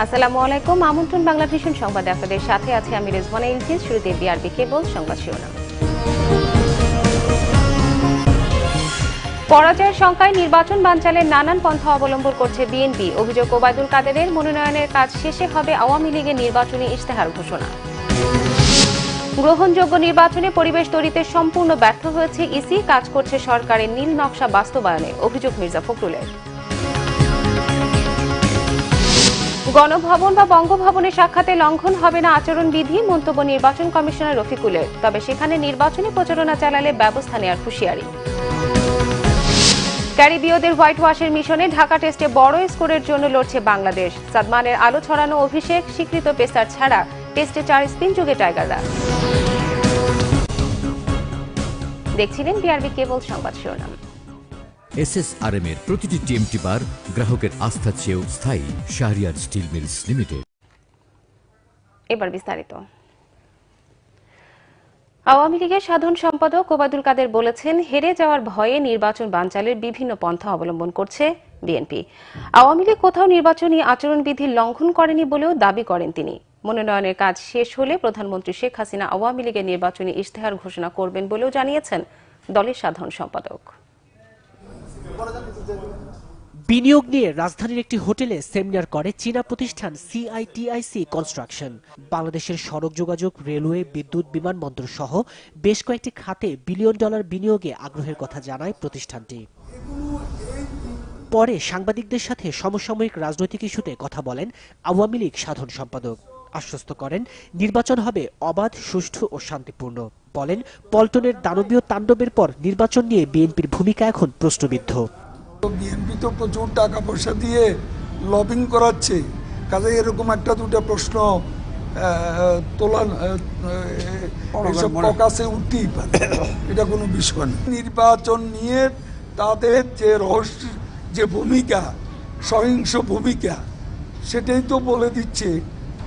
আসসালামু আলাইকুম। আমন্ত্রণ বাংলা ভিশন সংবাদে আপনাদের সাথে আছে আমি রেজওয়ানা ইলতিস। শুরুতে বিআরবি কেবল সংবাদ শিরোনাম। পরাজয়ের শঙ্কায় নির্বাচন বানচালের নানান পন্থা অবলম্বন করছে বিএনপি। অভিযোগ, ওবায়দুল কাদেরের মনোনয়নের কাজ শেষে হবে আওয়ামী লীগের নির্বাচনী ইশতেহার ঘোষণা। গ্রহণযোগ্য নির্বাচনে পরিবেশ তৈরিতে সম্পূর্ণ ব্যর্থ হয়েছে ইসি, কাজ করছে সরকারের নীল নকশা বাস্তবায়নে, অভিযোগ মির্জা ফখরুলের। গণভবন বা বঙ্গভবনে সাক্ষাতে লঙ্ঘন হবে না আচরণবিধি, মন্তব্য নির্বাচন কমিশনার রফিকুলের। তবে সেখানে নির্বাচনী প্রচারণা চালালে ব্যবস্থা নেওয়ার হুঁশিয়ারি। ক্যারিবীয়দের হোয়াইট ওয়াশের মিশনে ঢাকা টেস্টে বড় স্কোরের জন্য লড়ছে বাংলাদেশ। সাদমানের আলো ছড়ানো অভিষেক, স্বীকৃত পেসার ছাড়া টেস্টে 4 স্পিন যুগে টাইগাররা। দেখছিলেন বিআরবি কেবল সংবাদ শিরোনাম। এসএসআরএম এর প্রতিটি টিএমটি বার গ্রাহকের আস্থা চেয়েও স্থায়ী। Shahriar steel mills limited. এবার বিস্তারিত। আওয়ামী লীগের সাধারণ সম্পাদক ওবায়দুল কাদের বলেছেন, হেরে যাওয়ার ভয়ে নির্বাচন বানচালের বিভিন্ন পন্থা অবলম্বন করছে বিএনপি। আওয়ামী লীগ কোথাও নির্বাচনী আচরণবিধি লঙ্ঘন করেনি বলেও দাবি করেন তিনি। মনোনয়নের কাজ শেষ হলে প্রধানমন্ত্রী শেখ হাসিনা আওয়ামী লীগের নির্বাচনী ইশতেহার ঘোষণা করবেন বলেও জানিয়েছেন দলের সাধারণ সম্পাদক। বিনিয়োগ নিয়ে রাজধানীর একটি হোটেলে সেমিনার করে চীনা প্রতিষ্ঠান সিআইটিআইসি কনস্ট্রাকশন। বাংলাদেশের সড়ক যোগাযোগ, রেলওয়ে, বিদ্যুৎ, বিমানবন্দর সহ বেশ কয়েকটি খাতে বিলিয়ন ডলার বিনিয়োগে আগ্রহের কথা জানায় প্রতিষ্ঠানটি। পরে সাংবাদিকদের সাথে সমসাময়িক রাজনৈতিক ইস্যুতে কথা বলেন আওয়ামী লীগ সাধারণ সম্পাদক। আশ্বস্ত করেন নির্বাচন হবে অবাধ, সুষ্ঠু ও শান্তিপূর্ণ। বলেন, পল্টনের দানবীয় তাণ্ডবের পর নির্বাচন নিয়ে বিএনপির ভূমিকা এখন প্রশ্নবিদ্ধ। বিএনপি তো প্রচুর টাকা পয়সা দিয়ে লবিং করাচ্ছে, কাজে এরকম একটা দুটো প্রশ্ন তোলার কাছে উঠতেই পারে, এটা কোনো বিষয় না। নির্বাচন নিয়ে তাদের যে রহস্য, যে ভূমিকা, সহিংস ভূমিকা, সেটাই তো বলে দিচ্ছে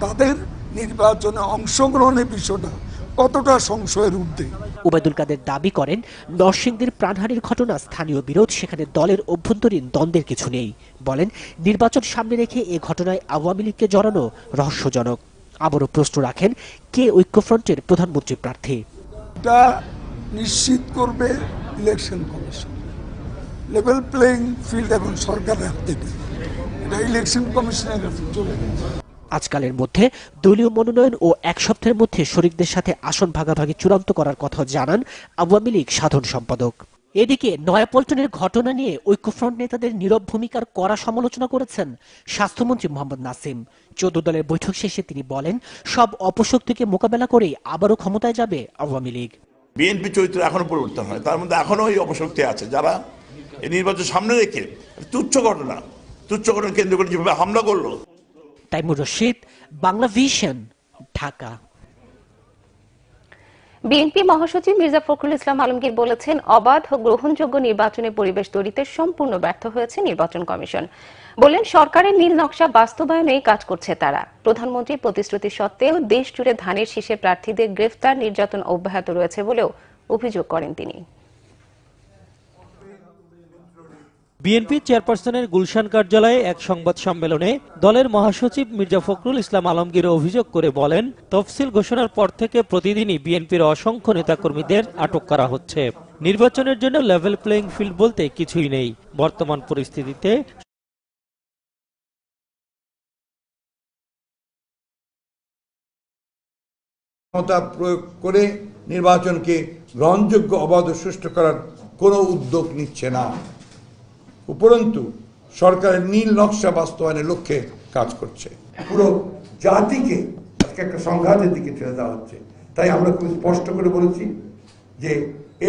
তাদের নির্বাচনে অংশগ্রহণের বিষয়টা কতটা সংশয়ের ঊর্ধ্বে। ওবায়দুল কাদের দাবি করেন, নরসিংদীর প্রাণহানির ঘটনা স্থানীয় বিরোধ, সেখানে দলের অভ্যন্তরীণ দ্বন্দ্বের কিছু নেই। বলেন, নির্বাচন সামনে রেখে এ ঘটনায় আওয়ামী লীগকে জড়ানো রহস্যজনক। আবারও প্রশ্ন রাখেন, কে ঐক্যফ্রন্টের প্রধানমন্ত্রী প্রার্থী। এটা নিশ্চিত করবে election commission. Level playing field এখন সরকারের হাতে নেই, এটা ইলেকশন কমিশনের কাছে চলে গেছে। আজকালের মধ্যে দলীয় মনোনয়ন ও এক সপ্তাহের মধ্যে শরিকদের সাথে আসন ভাগাভাগি চূড়ান্ত করার কথা জানান আওয়ামী লীগ সাধারণ সম্পাদক। এদিকে নয়াপল্টনের ঘটনা নিয়ে ঐক্যফ্রন্ট নেতাদের নীরব ভূমিকার কড়া সমালোচনা করেছেন স্বাস্থ্যমন্ত্রী মোহাম্মদ নাসিম। 14 দলের বৈঠক শেষে তিনি বলেন, সব অপশক্তিকে মোকাবেলা করেই আবারও ক্ষমতায় যাবে আওয়ামী লীগ। বিএনপি চরিত্র এখনো পরিবর্তন হয়, তার মধ্যে এখনো এই অপশক্তি আছে যারা এই নির্বাচন সামনে রেখে তুচ্ছ ঘটনা কেন্দ্র করে যেভাবে হামলা করলো। তাইমুর রশিদ, বাংলা ভিশন, ঢাকা। বিএনপি মহাসচিব মির্জা ফখরুল ইসলাম আলমগীর বলেছেন, অবাধ ও গ্রহণযোগ্য নির্বাচনের পরিবেশ তৈরিতে সম্পূর্ণ ব্যর্থ হয়েছে নির্বাচন কমিশন। বলেন, সরকারের নীল নকশা বাস্তবায়নেই কাজ করছে তারা। প্রধানমন্ত্রীর প্রতিশ্রুতি সত্ত্বেও দেশ জুড়ে ধানের শীষে প্রার্থীদের গ্রেফতার, নির্যাতন অব্যাহত রয়েছে বলেও অভিযোগ করেন তিনি। বিএনপি চেয়ারপারসনের গুলশান কার্যালয়ে এক সংবাদ সম্মেলনে দলের মহাসচিব মির্জা ফখরুল ইসলাম আলমগীর অভিযোগ করে বলেন, তফসিল ঘোষণার পর থেকে প্রতিদিনই বিএনপির অসংখ্য নেতাকর্মীদের আটক করা হচ্ছে। নির্বাচনের জন্য লেভেল প্লেইং ফিল্ড বলতে কিছুই নেই। বর্তমান পরিস্থিতিতে ক্ষমতা প্রয়োগ করে নির্বাচনকে গ্রহণযোগ্য, অবাধ ও সুষ্ঠু করার কোনো উদ্যোগ নিচ্ছে না, উপরন্তু সরকারের নীল নকশা বাস্তবায়নের লক্ষ্যে কাজ করছে। পুরো জাতিকে আজকে একটা সংঘাতের দিকে ঠেলে দেওয়া হচ্ছে। তাই আমরা খুব স্পষ্ট করে বলেছি যে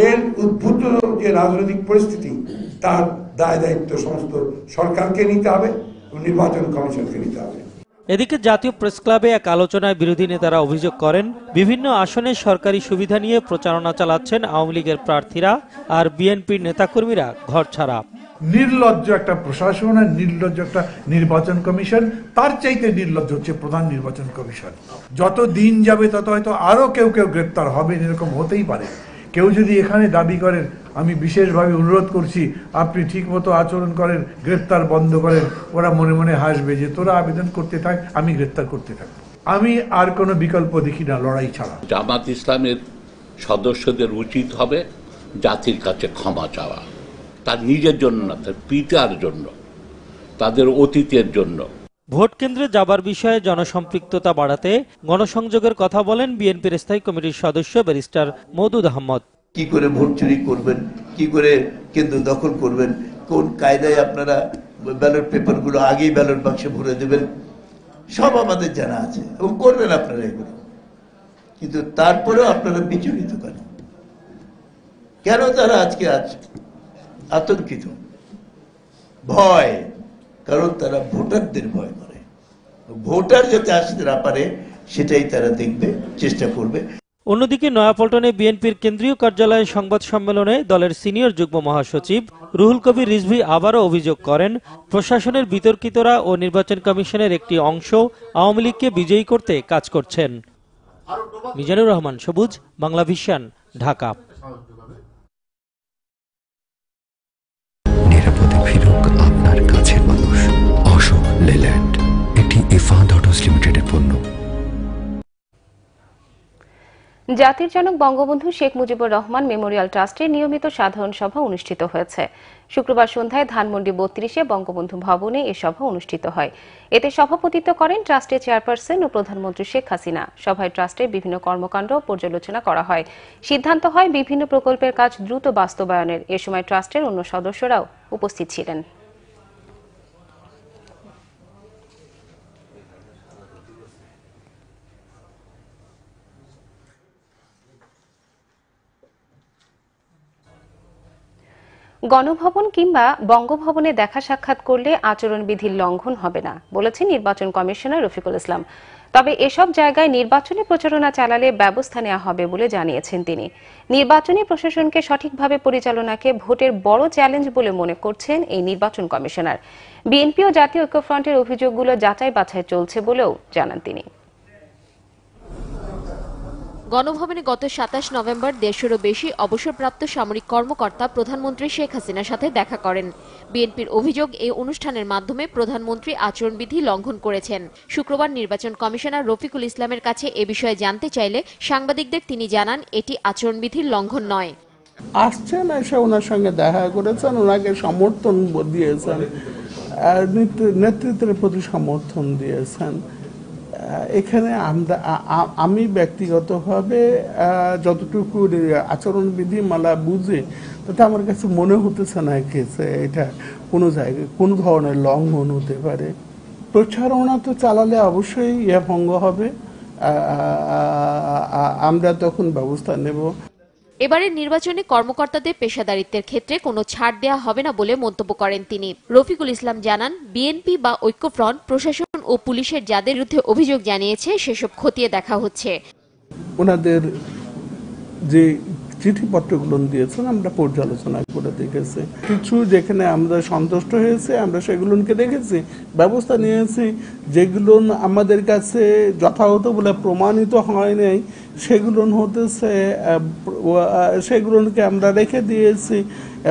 এর উদ্ভূত যে রাজনৈতিক পরিস্থিতি, তার দায় দায়িত্ব সমস্ত সরকারকে নিতে হবে এবং নির্বাচন কমিশনকে নিতে হবে। এদিকে জাতীয় প্রেস ক্লাবে এক আলোচনায় বিরোধী নেতারা অভিযোগ করেন, বিভিন্ন আসনে সরকারি সুবিধা নিয়ে প্রচারণা চালাচ্ছেন আওয়ামী লীগের প্রার্থীরা, আর বিএনপির নেতাকর্মীরা ঘর ছাড়া। নির্লজ্জ একটা প্রশাসন আর নির্লজ্জ একটা নির্বাচন কমিশন, তার চাইতে নির্লজ্জ হচ্ছে প্রধান নির্বাচন কমিশন। যত দিন যাবে তত হয়তো আরো কেউ গ্রেপ্তার হবে, এরকম হতেই পারে। কেউ যদি এখানে দাবি করেন আমি বিশেষভাবে অনুরোধ করছি, আপনি ঠিক মতো আচরণ করেন, গ্রেফতার বন্ধ করেন। ওরা মনে মনে হাসবে যে তোরা আবেদন করতে থাক, আমি গ্রেফতার করতে থাকবো। আমি আর কোনো বিকল্প দেখি না লড়াই ছাড়া। জামাত ইসলামের সদস্যদের উচিত হবে জাতির কাছে ক্ষমা চাওয়া, তার নিজের জন্য না, তার পিতার জন্য, তাদের অতীতের জন্য। ভোট কেন্দ্রে যাবার বিষয়ে জনসম্পৃক্ততা বাড়াতে গণসংযোগের কথা বলেন বিএনপির স্থায়ী কমিটির সদস্য ব্যারিস্টার মওদুদ আহমদ। কি করে ভোট চুরি করবেন, কি করে কেন্দ্র দখল করবেন, কোন কায়দায় আপনারা ব্যালট পেপারগুলো আগেই ব্যালট বাক্সে ভরে দেবেন, সব আমাদের জানা আছে এবং করবেন আপনারা এগুলো। কিন্তু তারপরেও আপনারা বিচলিত করেন কেন? তারা আজকে আতঙ্কিত, ভয়, কারণ তারা ভোটারদের ভয় করে। ভোটার যাতে আসতে না পারে সেটাই তারা দেখবে, চেষ্টা করবে। অন্যদিকে নয়াপল্টনে বিএনপির কেন্দ্রীয় কার্যালয়ে সংবাদ সম্মেলনে দলের সিনিয়র যুগ্ম মহাসচিব রুহুল কবির রিজভী আবারও অভিযোগ করেন, প্রশাসনের বিতর্কিতরা ও নির্বাচন কমিশনের একটি অংশ আওয়ামী লীগকে বিজয়ী করতে কাজ করছেন। মিজানুর রহমান সবুজ, বাংলা ভিশন, ঢাকা। নিরাপদে ফিরুক আপনার কাছের মানুষ। অশোক লেল্যান্ড, এটি ইফাদ অটোস লিমিটেডের পণ্য। জাতির জনক বঙ্গবন্ধু শেখ মুজিবুর রহমান মেমোরিয়াল ট্রাস্টের নিয়মিত সাধারণ সভা অনুষ্ঠিত হয়েছে। শুক্রবার সন্ধ্যায় ধানমন্ডি 32-এ বঙ্গবন্ধু ভবনে এ সভা অনুষ্ঠিত হয়। এতে সভাপতিত্ব করেন ট্রাস্টের চেয়ারপারসন ও প্রধানমন্ত্রী শেখ হাসিনা। সভায় ট্রাস্টের বিভিন্ন কর্মকাণ্ড পর্যালোচনা করা হয়। সিদ্ধান্ত হয় বিভিন্ন প্রকল্পের কাজ দ্রুত বাস্তবায়নের। এ সময় ট্রাস্টের অন্য সদস্যরাও উপস্থিত ছিলেন। গণভবন কিংবা বঙ্গভবনে দেখা সাক্ষাৎ করলে আচরণবিধির লঙ্ঘন হবে না বলেছেন নির্বাচন কমিশনার রফিকুল ইসলাম। তবে এসব জায়গায় নির্বাচনী প্রচারণা চালালে ব্যবস্থা নেওয়া হবে বলে জানিয়েছেন তিনি। নির্বাচনী প্রশাসনকে সঠিকভাবে পরিচালনাকে ভোটের বড় চ্যালেঞ্জ বলে মনে করছেন এই নির্বাচন কমিশনার। বিএনপি ও জাতীয় ঐক্যফ্রন্টের অভিযোগগুলো যাচাই বাছাই চলছে বলেও জানান তিনি। গণভবনে গত 27 নভেম্বর 150-এরও বেশি অবসরপ্রাপ্ত সামরিক কর্মকর্তা প্রধানমন্ত্রী শেখ হাসিনার সাথে দেখা করেন। বিএনপির অভিযোগ, এই অনুষ্ঠানের মাধ্যমে প্রধানমন্ত্রী আচরণবিধি লঙ্ঘন করেছেন। শুক্রবার নির্বাচন কমিশনার রফিকুল ইসলামের কাছে এ বিষয়ে জানতে চাইলে সাংবাদিকদের তিনি জানান, এটি আচরণবিধির লঙ্ঘন নয়। আসছেন, এসে ওনার সঙ্গে দেখা করেছেন, ওনাকে সমর্থন দিয়েছেন, নেতৃত্বের প্রতি সমর্থন দিয়েছেন। এখানে আমি ব্যক্তিগতভাবে যতটুকু আচরণবিধি মালা বুঝে, তাতে আমার কাছে মনে হতেছে না যে এটা কোনো জায়গায় কোনো ধরনের লঙ্ঘন হতে পারে। প্রচারণা তো চালালে অবশ্যই ভঙ্গ হবে, আমরা তখন ব্যবস্থা নেব। এবারের নির্বাচনে কর্মকর্তাদের পেশাদারিত্বের ক্ষেত্রে কোনো ছাড় দেওয়া হবে না বলে মন্তব্য করেন তিনি। রফিকুল ইসলাম জানান, বিএনপি বা ঐক্যফ্রন্ট প্রশাসন ও পুলিশের যাদের বিরুদ্ধে অভিযোগ জানিয়েছে সেসব খতিয়ে দেখা হচ্ছে। ওনাদের যে চিঠিপত্রগুলো দিয়েছেন আমরা পর্যালোচনা করে দেখেছি, কিছু যেখানে আমরা সন্তুষ্ট হয়েছে আমরা সেগুলোকে দেখেছি, ব্যবস্থা নিয়েছি। যেগুলো আমাদের কাছে যথাযথ বলে প্রমাণিত হয় নাই সেগুলোকে আমরা রেখে দিয়েছি,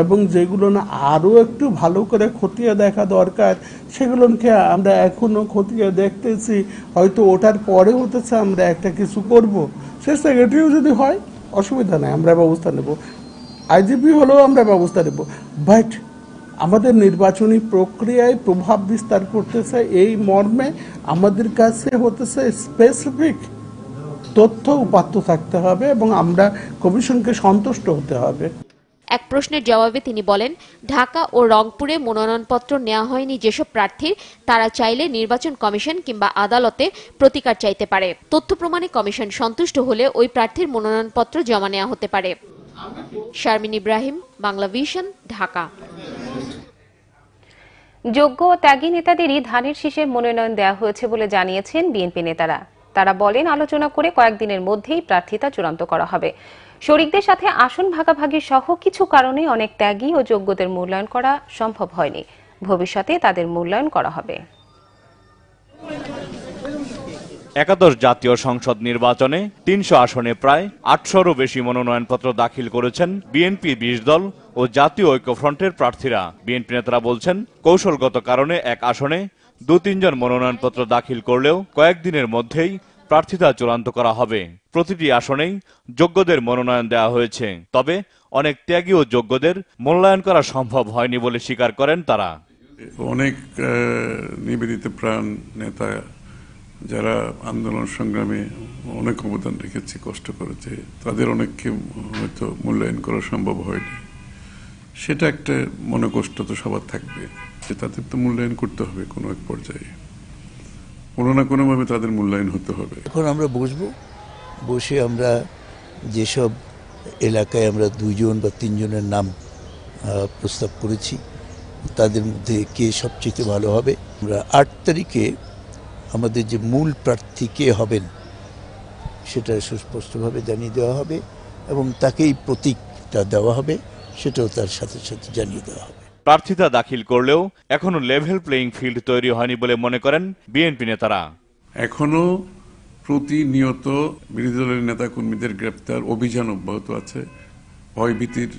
এবং যেগুলো আরও একটু ভালো করে খতিয়ে দেখা দরকার সেগুলোকে আমরা এখনো খতিয়ে দেখতেছি। হয়তো ওটার পরে হতেছে আমরা একটা কিছু করব, সে সেক্রেটারিও যদি হয় অসুবিধা নাই, আমরা ব্যবস্থা নেব। আইজিপি হলেও আমরা ব্যবস্থা নেব। বাট আমাদের নির্বাচনী প্রক্রিয়ায় প্রভাব বিস্তার করতেছে এই মর্মে আমাদের কাছে হতেছে স্পেসিফিক তথ্য উপাত্ত থাকতে হবে এবং আমরা কমিশনকে সন্তুষ্ট হতে হবে। এক প্রশ্নের জবাবে তিনি বলেন, ঢাকা ও রংপুরে মনোনয়নপত্র নেওয়া হয়নি যেসব প্রার্থীর, তারা চাইলে নির্বাচন কমিশন কিংবা আদালতে প্রতিকার চাইতে পারে। তথ্য প্রমাণে কমিশন সন্তুষ্ট হলে ওই প্রার্থীর মনোনয়নপত্র জমা নেওয়া হতে পারে। শারমিন ইব্রাহিম, বাংলা ভিশন, ঢাকা। যোগ্য ও ত্যাগী নেতাদেরই ধানের শীষে মনোনয়ন দেওয়া হয়েছে বলে জানিয়েছেন বিএনপি নেতারা। তারা বলেন, আলোচনা করে কয়েকদিনের মধ্যেই প্রার্থিতা চূড়ান্ত করা হবে। শরিকদের সাথে আসন ভাগাভাগি সহ কিছু কারণে অনেক ত্যাগী ও যোগ্যদের মূল্যায়ন করা সম্ভব হয়নি। ভবিষ্যতে তাদের মূল্যায়ন করা হবে। একাদশ জাতীয় সংসদ নির্বাচনে ৩০০ আসনে প্রায় ৮০০রও বেশি মনোনয়নপত্র দাখিল করেছেন বিএনপি ২০ দল ও জাতীয় ঐক্যফ্রন্টের প্রার্থীরা। বিএনপি নেতারা বলছেন, কৌশলগত কারণে এক আসনে ২-৩ জন মনোনয়নপত্র দাখিল করলেও কয়েকদিনের মধ্যেই প্রার্থিতা চূড়ান্ত করা হবে। প্রতিটি আসনেই যোগ্যদের মনোনয়ন দেওয়া হয়েছে, তবে অনেক ত্যাগী ও যোগ্যদের মূল্যায়ন করা সম্ভব হয়নি বলে স্বীকার করেন তারা। অনেক নিবেদিত প্রাণ নেতা যারা আন্দোলন সংগ্রামে অনেক অবদান রেখেছে, কষ্ট করেছে, তাদের অনেককে হয়তো মূল্যায়ন করা সম্ভব হয়নি। সেটা একটা মনোকষ্ট তো সবার থাকবে, যে তাদের তো মূল্যায়ন করতে হবে কোনো এক পর্যায়ে, কোনো না কোনোভাবে তাদের মূল্যায়ন হতে হবে। এখন আমরা বসে আমরা যেসব এলাকায় আমরা 2 জন বা 3 জনের নাম প্রস্তাব করেছি, তাদের মধ্যে কে সবচেয়ে ভালো হবে। আমরা 8 তারিখে আমাদের যে মূল প্রার্থী কে হবেন সেটা সুস্পষ্টভাবে জানিয়ে দেওয়া হবে এবং তাকেই প্রতীকটা দেওয়া হবে, সেটাও তার সাথে সাথে জানিয়ে দেওয়া হবে। প্রার্থিতা দাখিল করলেও এখনো লেভেল প্লেইং ফিল্ড তৈরি হয়নি বলে মনে করেন বিএনপি নেতারা। এখনো প্রতিনিয়ত বিরোধী দলের নেতা কর্মীদের গ্রেপ্তার অভিযান অব্যাহত আছে। ভয়ভীতির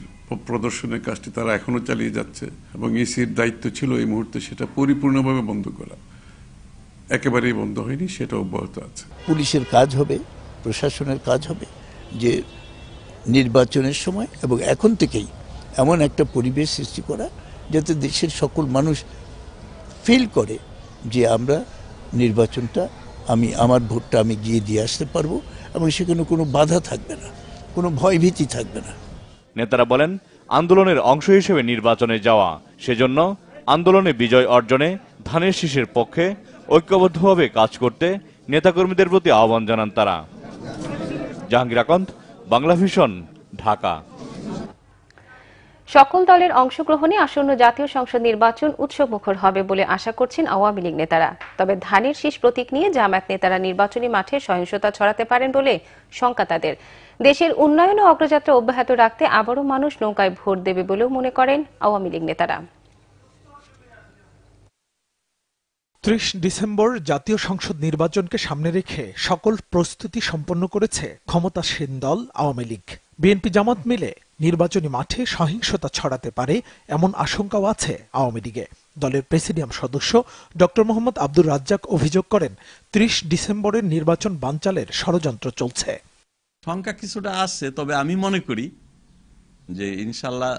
প্রদর্শনের কাজটি তারা এখনো চালিয়ে যাচ্ছে এবং ইসির দায়িত্ব ছিল এই মুহূর্তে সেটা পরিপূর্ণভাবে বন্ধ করা। একেবারেই বন্ধ হয়নি, সেটা অব্যাহত আছে। পুলিশের কাজ হবে, প্রশাসনের কাজ হবে যে নির্বাচনের সময় এবং এখন থেকেই এমন একটা পরিবেশ সৃষ্টি করা যাতে দেশের সকল মানুষ ফিল করে যে আমরা নির্বাচনটা আমার ভোটটা আমি গিয়ে দিয়ে আসতে পারবো এবং সেখানে কোনো বাধা থাকবে না, কোনো ভয়ভীতি থাকবে না। নেতারা বলেন, আন্দোলনের অংশ হিসেবে নির্বাচনে যাওয়া, সেজন্য আন্দোলনে বিজয় অর্জনে ধানের শীষের পক্ষে ঐক্যবদ্ধভাবে কাজ করতে নেতাকর্মীদের প্রতি আহ্বান জানান তারা। জাহাঙ্গীর আকন্দ, বাংলা ভিশন, ঢাকা। সকল দলের অংশগ্রহণে আসন্ন জাতীয় সংসদ নির্বাচন উৎসবমুখর হবে বলে আশা করছেন আওয়ামী লীগ নেতারা। তবে ধানের শীষ প্রতীক নিয়ে জামায়াত নেতারা নির্বাচনী মাঠে সহিংসতা ছড়াতে পারেন বলে শঙ্কা তাদের। দেশের উন্নয়ন ও অগ্রযাত্রা অব্যাহত রাখতে আবারও মানুষ নৌকায় ভোট দেবে বলেও মনে করেন আওয়ামী লীগ নেতারা। ৩০ ডিসেম্বর জাতীয় সংসদ নির্বাচনকে সামনে রেখে সকল প্রস্তুতি সম্পন্ন করেছে ক্ষমতাসীন দল আওয়ামী লীগ। বিএনপি জামাত মিলে নির্বাচনী মাঠে সহিংসতা ছড়াতে পারে এমন আশঙ্কাও আছে আওয়ামী লীগে। দলের প্রেসিডিয়াম সদস্য ডক্টর মোহাম্মদ আব্দুর রাজ্জাক অভিযোগ করেন, ৩০ ডিসেম্বরের নির্বাচন বানচালের ষড়যন্ত্র চলছে। সংখ্যা কিছুটা আসছে, তবে আমি মনে করি যে ইনশাল্লাহ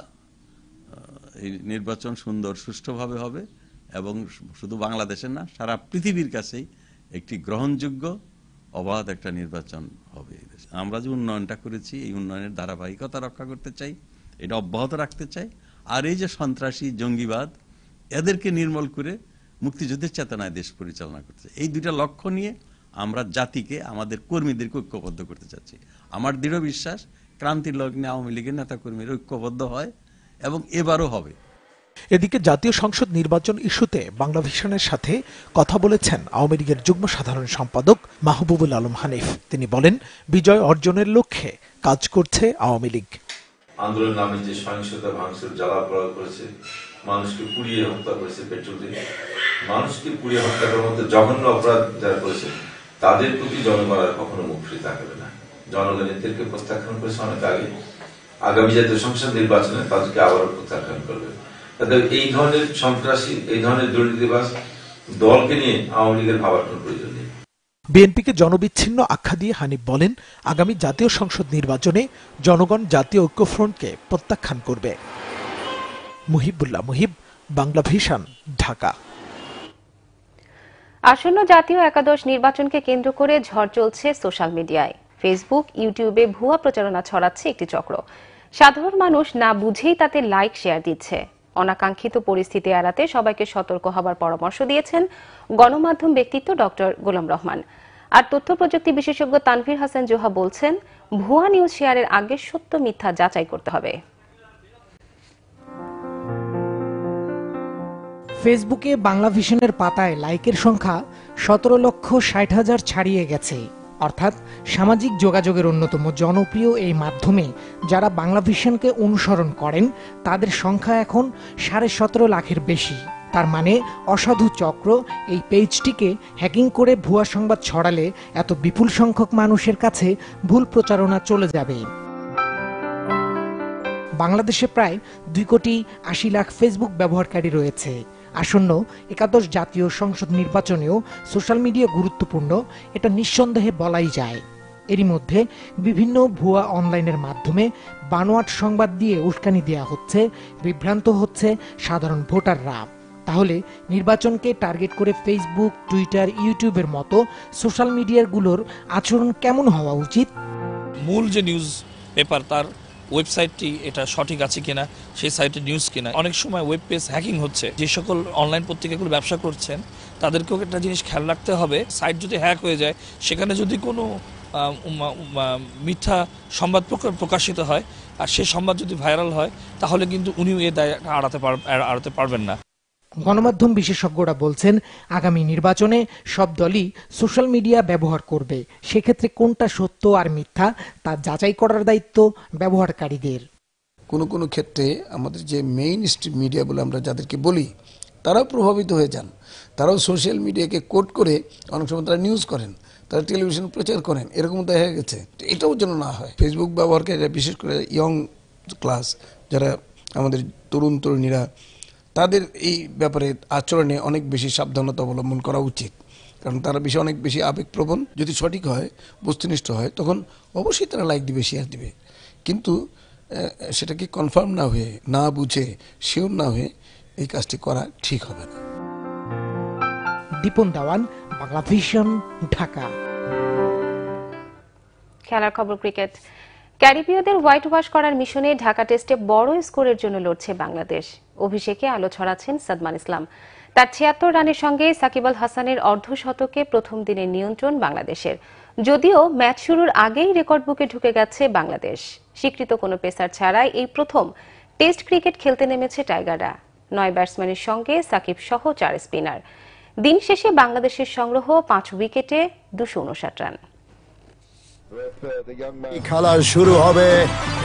এই নির্বাচন সুন্দর সুষ্ঠুভাবে হবে এবং শুধু বাংলাদেশের না, সারা পৃথিবীর কাছেই একটি গ্রহণযোগ্য অবাধ একটা নির্বাচন হবে। আমরা যে উন্নয়নটা করেছি, এই উন্নয়নের ধারাবাহিকতা রক্ষা করতে চাই, এটা অব্যাহত রাখতে চাই। আর এই যে সন্ত্রাসী জঙ্গিবাদ, এদেরকে নির্মূল করে মুক্তিযুদ্ধের চেতনায় দেশ পরিচালনা করতে চাই। এই দুইটা লক্ষ্য নিয়ে আমরা জাতিকে, আমাদের কর্মীদেরকে ঐক্যবদ্ধ করতে চাচ্ছি। আমার দৃঢ় বিশ্বাস ক্রান্তির লগ্নে আওয়ামী লীগের নেতা কর্মীরা ঐক্যবদ্ধ হয় এবং এবারও হবে। এদিকে জাতীয় সংসদ নির্বাচন ইস্যুতে বাংলা ভিশনের সাথে কথা বলেছেন আওয়ামী লীগের যুগ্ম সাধারণ সম্পাদক মাহবুবুল আলম হানিফ। তিনি বলেন, বিজয় অর্জনের লক্ষ্যে কাজ করছে আওয়ামী লীগ। আন্দোলনের নামে যে সহিংসতা, ভাঙচুর, জ্বালাপোড়া করেছে, মানুষকে পুড়িয়ে হত্যা করেছে, পেট্রোল দিয়ে মানুষকে পুড়িয়ে হত্যা করার মতো জঘন্য অপরাধ যারা করেছে, তাদের প্রতি জনগণ আর কখনো মুখ ফিরে তাকাবে না। জনগণ এদেরকে প্রত্যাখ্যান করেছে অনেক আগে। আগামী জাতীয় সংসদ নির্বাচনে তাদেরকে আবারও প্রত্যাখ্যান করবে। তাদের এই ধরনের সন্ত্রাসী, এই ধরনের দুর্নীতিবাজ দলকে নিয়ে আওয়ামী লীগের ভাবার কোন প্রয়োজন নেই। বিএনপিকে জনবিচ্ছিন্ন আখ্যা দিয়ে হানিফ বলেন, আগামী জাতীয় সংসদ নির্বাচনে জনগণ জাতীয় ঐক্যফ্রন্টকে প্রত্যাখ্যান করবে। মুহিবুল্লাহ মুহিব, বাংলা ভিশন, ঢাকা। আসন্ন জাতীয় একাদশ নির্বাচনকে কেন্দ্র করে ঝড় চলছে সোশ্যাল মিডিয়ায়। ফেসবুক, ইউটিউবে ভুয়া প্রচারণা ছড়াচ্ছে একটি চক্র। সাধারণ মানুষ না বুঝেই তাতে লাইক, শেয়ার দিচ্ছে। অনাকাঙ্ক্ষিত পরিস্থিতি এড়াতে সবাইকে সতর্ক হবার পরামর্শ দিয়েছেন গণমাধ্যম ব্যক্তিত্ব ডক্টর গোলাম রহমান। আর তথ্য প্রযুক্তি বিশেষজ্ঞ তানভীর হাসান জোহা বলছেন, ভুয়া নিউজ শেয়ারের আগে সত্য মিথ্যা যাচাই করতে হবে। ফেসবুকে বাংলা ভিশনের পাতায় লাইকের সংখ্যা 17,60,000 ছাড়িয়ে গেছে। অর্থাৎ সামাজিক যোগাযোগের অন্যতম জনপ্রিয় এই মাধ্যমে যারা বাংলা ভিশনকে অনুসরণ করেন তাদের সংখ্যা এখন 17.5 লাখের বেশি। তার মানে অসাধু চক্র এই পেজটিকে হ্যাকিং করে ভুয়া সংবাদ ছড়ালে এত বিপুল সংখ্যক মানুষের কাছে ভুল প্রচারণা চলে যাবে। বাংলাদেশে প্রায় 2,80,00,000 ফেসবুক ব্যবহারকারী রয়েছে। আসন্ন 11 জাতীয় সংসদ নির্বাচনেও সোশ্যাল মিডিয়া গুরুত্বপূর্ণ, এটা নিঃসন্দেহে বলাই যায়। এরই মধ্যে বিভিন্ন ভুয়া অনলাইনের মাধ্যমে বানোয়াট সংবাদ দিয়ে উস্কানি দেওয়া হচ্ছে, বিভ্রান্ত হচ্ছে সাধারণ ভোটাররা। তাহলে নির্বাচনকে টার্গেট করে ফেসবুক, টুইটার, ইউটিউবের মতো সোশ্যাল মিডিয়াগুলোর আচরণ কেমন হওয়া উচিত? মূল যে নিউজ পেপার তার ওয়েবসাইটটি এটা সঠিক আছে কিনা, সেই সাইটে নিউজ কিনা। অনেক সময় ওয়েব পেজ হ্যাকিং হচ্ছে। যে সকল অনলাইন পত্রিকাগুলো ব্যবসা করছেন তাদেরকেও একটা জিনিস খেয়াল রাখতে হবে, সাইট যদি হ্যাক হয়ে যায়, সেখানে যদি কোনো মিথ্যা সংবাদ প্রকাশিত হয় আর সেই সংবাদ যদি ভাইরাল হয়, তাহলে কিন্তু উনিও এ দায় এড়াতে পারবেন না। গণমাধ্যম বিশেষজ্ঞরা বলছেন, আগামী নির্বাচনে সব দলই সোশ্যাল মিডিয়া ব্যবহার করবে। সেক্ষেত্রে কোনটা সত্য আর মিথ্যা তা যাচাই করার দায়িত্ব ব্যবহারকারীদের। কোনো কোনো ক্ষেত্রে আমাদের যে মেইন স্ট্রিম মিডিয়া বলে আমরা যাদেরকে বলি, তারাও প্রভাবিত হয়ে যান। তারাও সোশ্যাল মিডিয়াকে কোট করে অনেক সময় তারা নিউজ করেন, তারা টেলিভিশন প্রচার করেন, এরকম দেখা গেছে। এটাও যেন না হয়। ফেসবুক ব্যবহারকারীরা, বিশেষ করে ইয়ং ক্লাস যারা আমাদের তরুণ তরুণীরা, তাদের এই ব্যাপারে আচরণে অনেক বেশি সাবধানতা অবলম্বন করা উচিত। কারণ তারা অনেক বেশি আবেগপ্রবণ। যদি সঠিক হয়, বস্তুনিষ্ঠ হয়, তখন অবশ্যই তারা লাইক দিবে, শেয়ার দিবে। কিন্তু সেটাকে কনফার্ম না হয়ে, না বুঝে, শিওর না হয়ে এই কাজটি করা ঠিক হবে না। দীপন দাওয়ান, বাংলা ভিশন, ঢাকা। খেলার খবর ক্রিকেট। ক্যারিবীয়দের হোয়াইট ওয়াশ করার মিশনে ঢাকা টেস্টে বড় স্কোরের জন্য লড়ছে বাংলাদেশ। অভিষেকে আলো ছড়াচ্ছেন সাদমান ইসলাম। তার 76 রানের সঙ্গে সাকিব আল হাসানের অর্ধশতকে প্রথম দিনের নিয়ন্ত্রণ বাংলাদেশের। যদিও ম্যাচ শুরুর আগেই রেকর্ড বুকে ঢুকে গেছে বাংলাদেশ। স্বীকৃত কোনো পেসার ছাড়াই এই প্রথম টেস্ট ক্রিকেট খেলতে নেমেছে টাইগাররা। 9 ব্যাটসম্যানের সঙ্গে সাকিব সহ 4 স্পিনার। দিন শেষে বাংলাদেশের সংগ্রহ 5 উইকেটে 259 রান। খেলা শুরু হবে।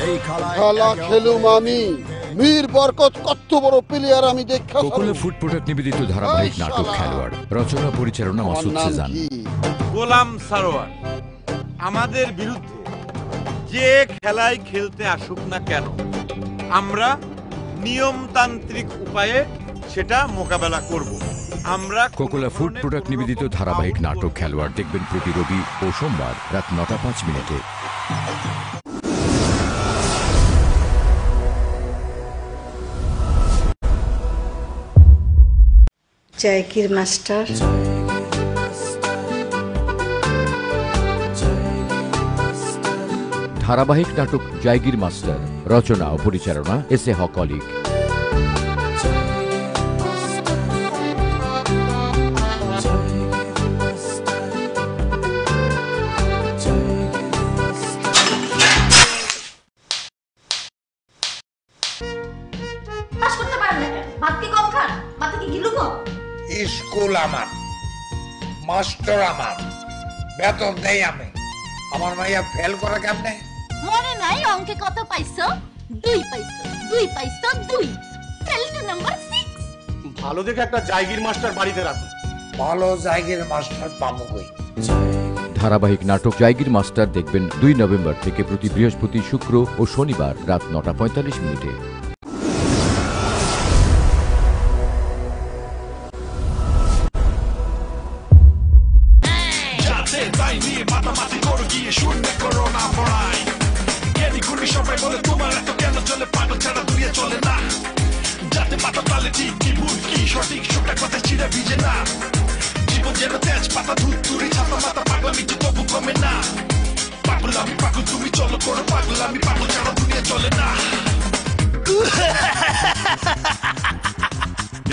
এই খেলা খেলুম আমি, মীর বরকত কত বড় প্লেয়ার আমি দেখা। কোকোলা ফুড প্রোডাক্ট নিবেদিত ধারাবাহিক নাটক খেলোয়াড়, রচনা পরিচালনা মাসুদ সেজান। গোলাম সারোয়ার আমাদের বিরুদ্ধে যে খেলায় খেলতে আসুক না কেন, আমরা নিয়মতান্ত্রিক উপায়ে সেটা মোকাবেলা করব। আমরা কোকোলা ফুড প্রোডাক্ট নিবেদিত ধারাবাহিক নাটক খেলোয়াড় দেখবেন প্রতি রবি ও সোমবার রাত 9:05 জায়গির মাস্টার। ধারাবাহিক নাটক জায়গির মাস্টার, রচনা ও পরিচালনা এস এ হক অলিক। স্কুল আমার, মাস্টার আমার, বেতন নেই আমি। আমার মাইয়া ফেল করে কেমনে? মনে নাই অঙ্কে কত পাইছো? 2 পাইছো, 2 পাইছো, 2। Fail to number 6। ভালো দেখে একটা জায়গির মাস্টার বাড়িতে রাখুন। ভালো জায়গির মাস্টার পাবো কই? ধারাবাহিক নাটক জায়গির মাস্টার দেখবেন 2 নভেম্বর থেকে প্রতি বৃহস্পতি, শুক্র ও শনিবার রাত 9:45।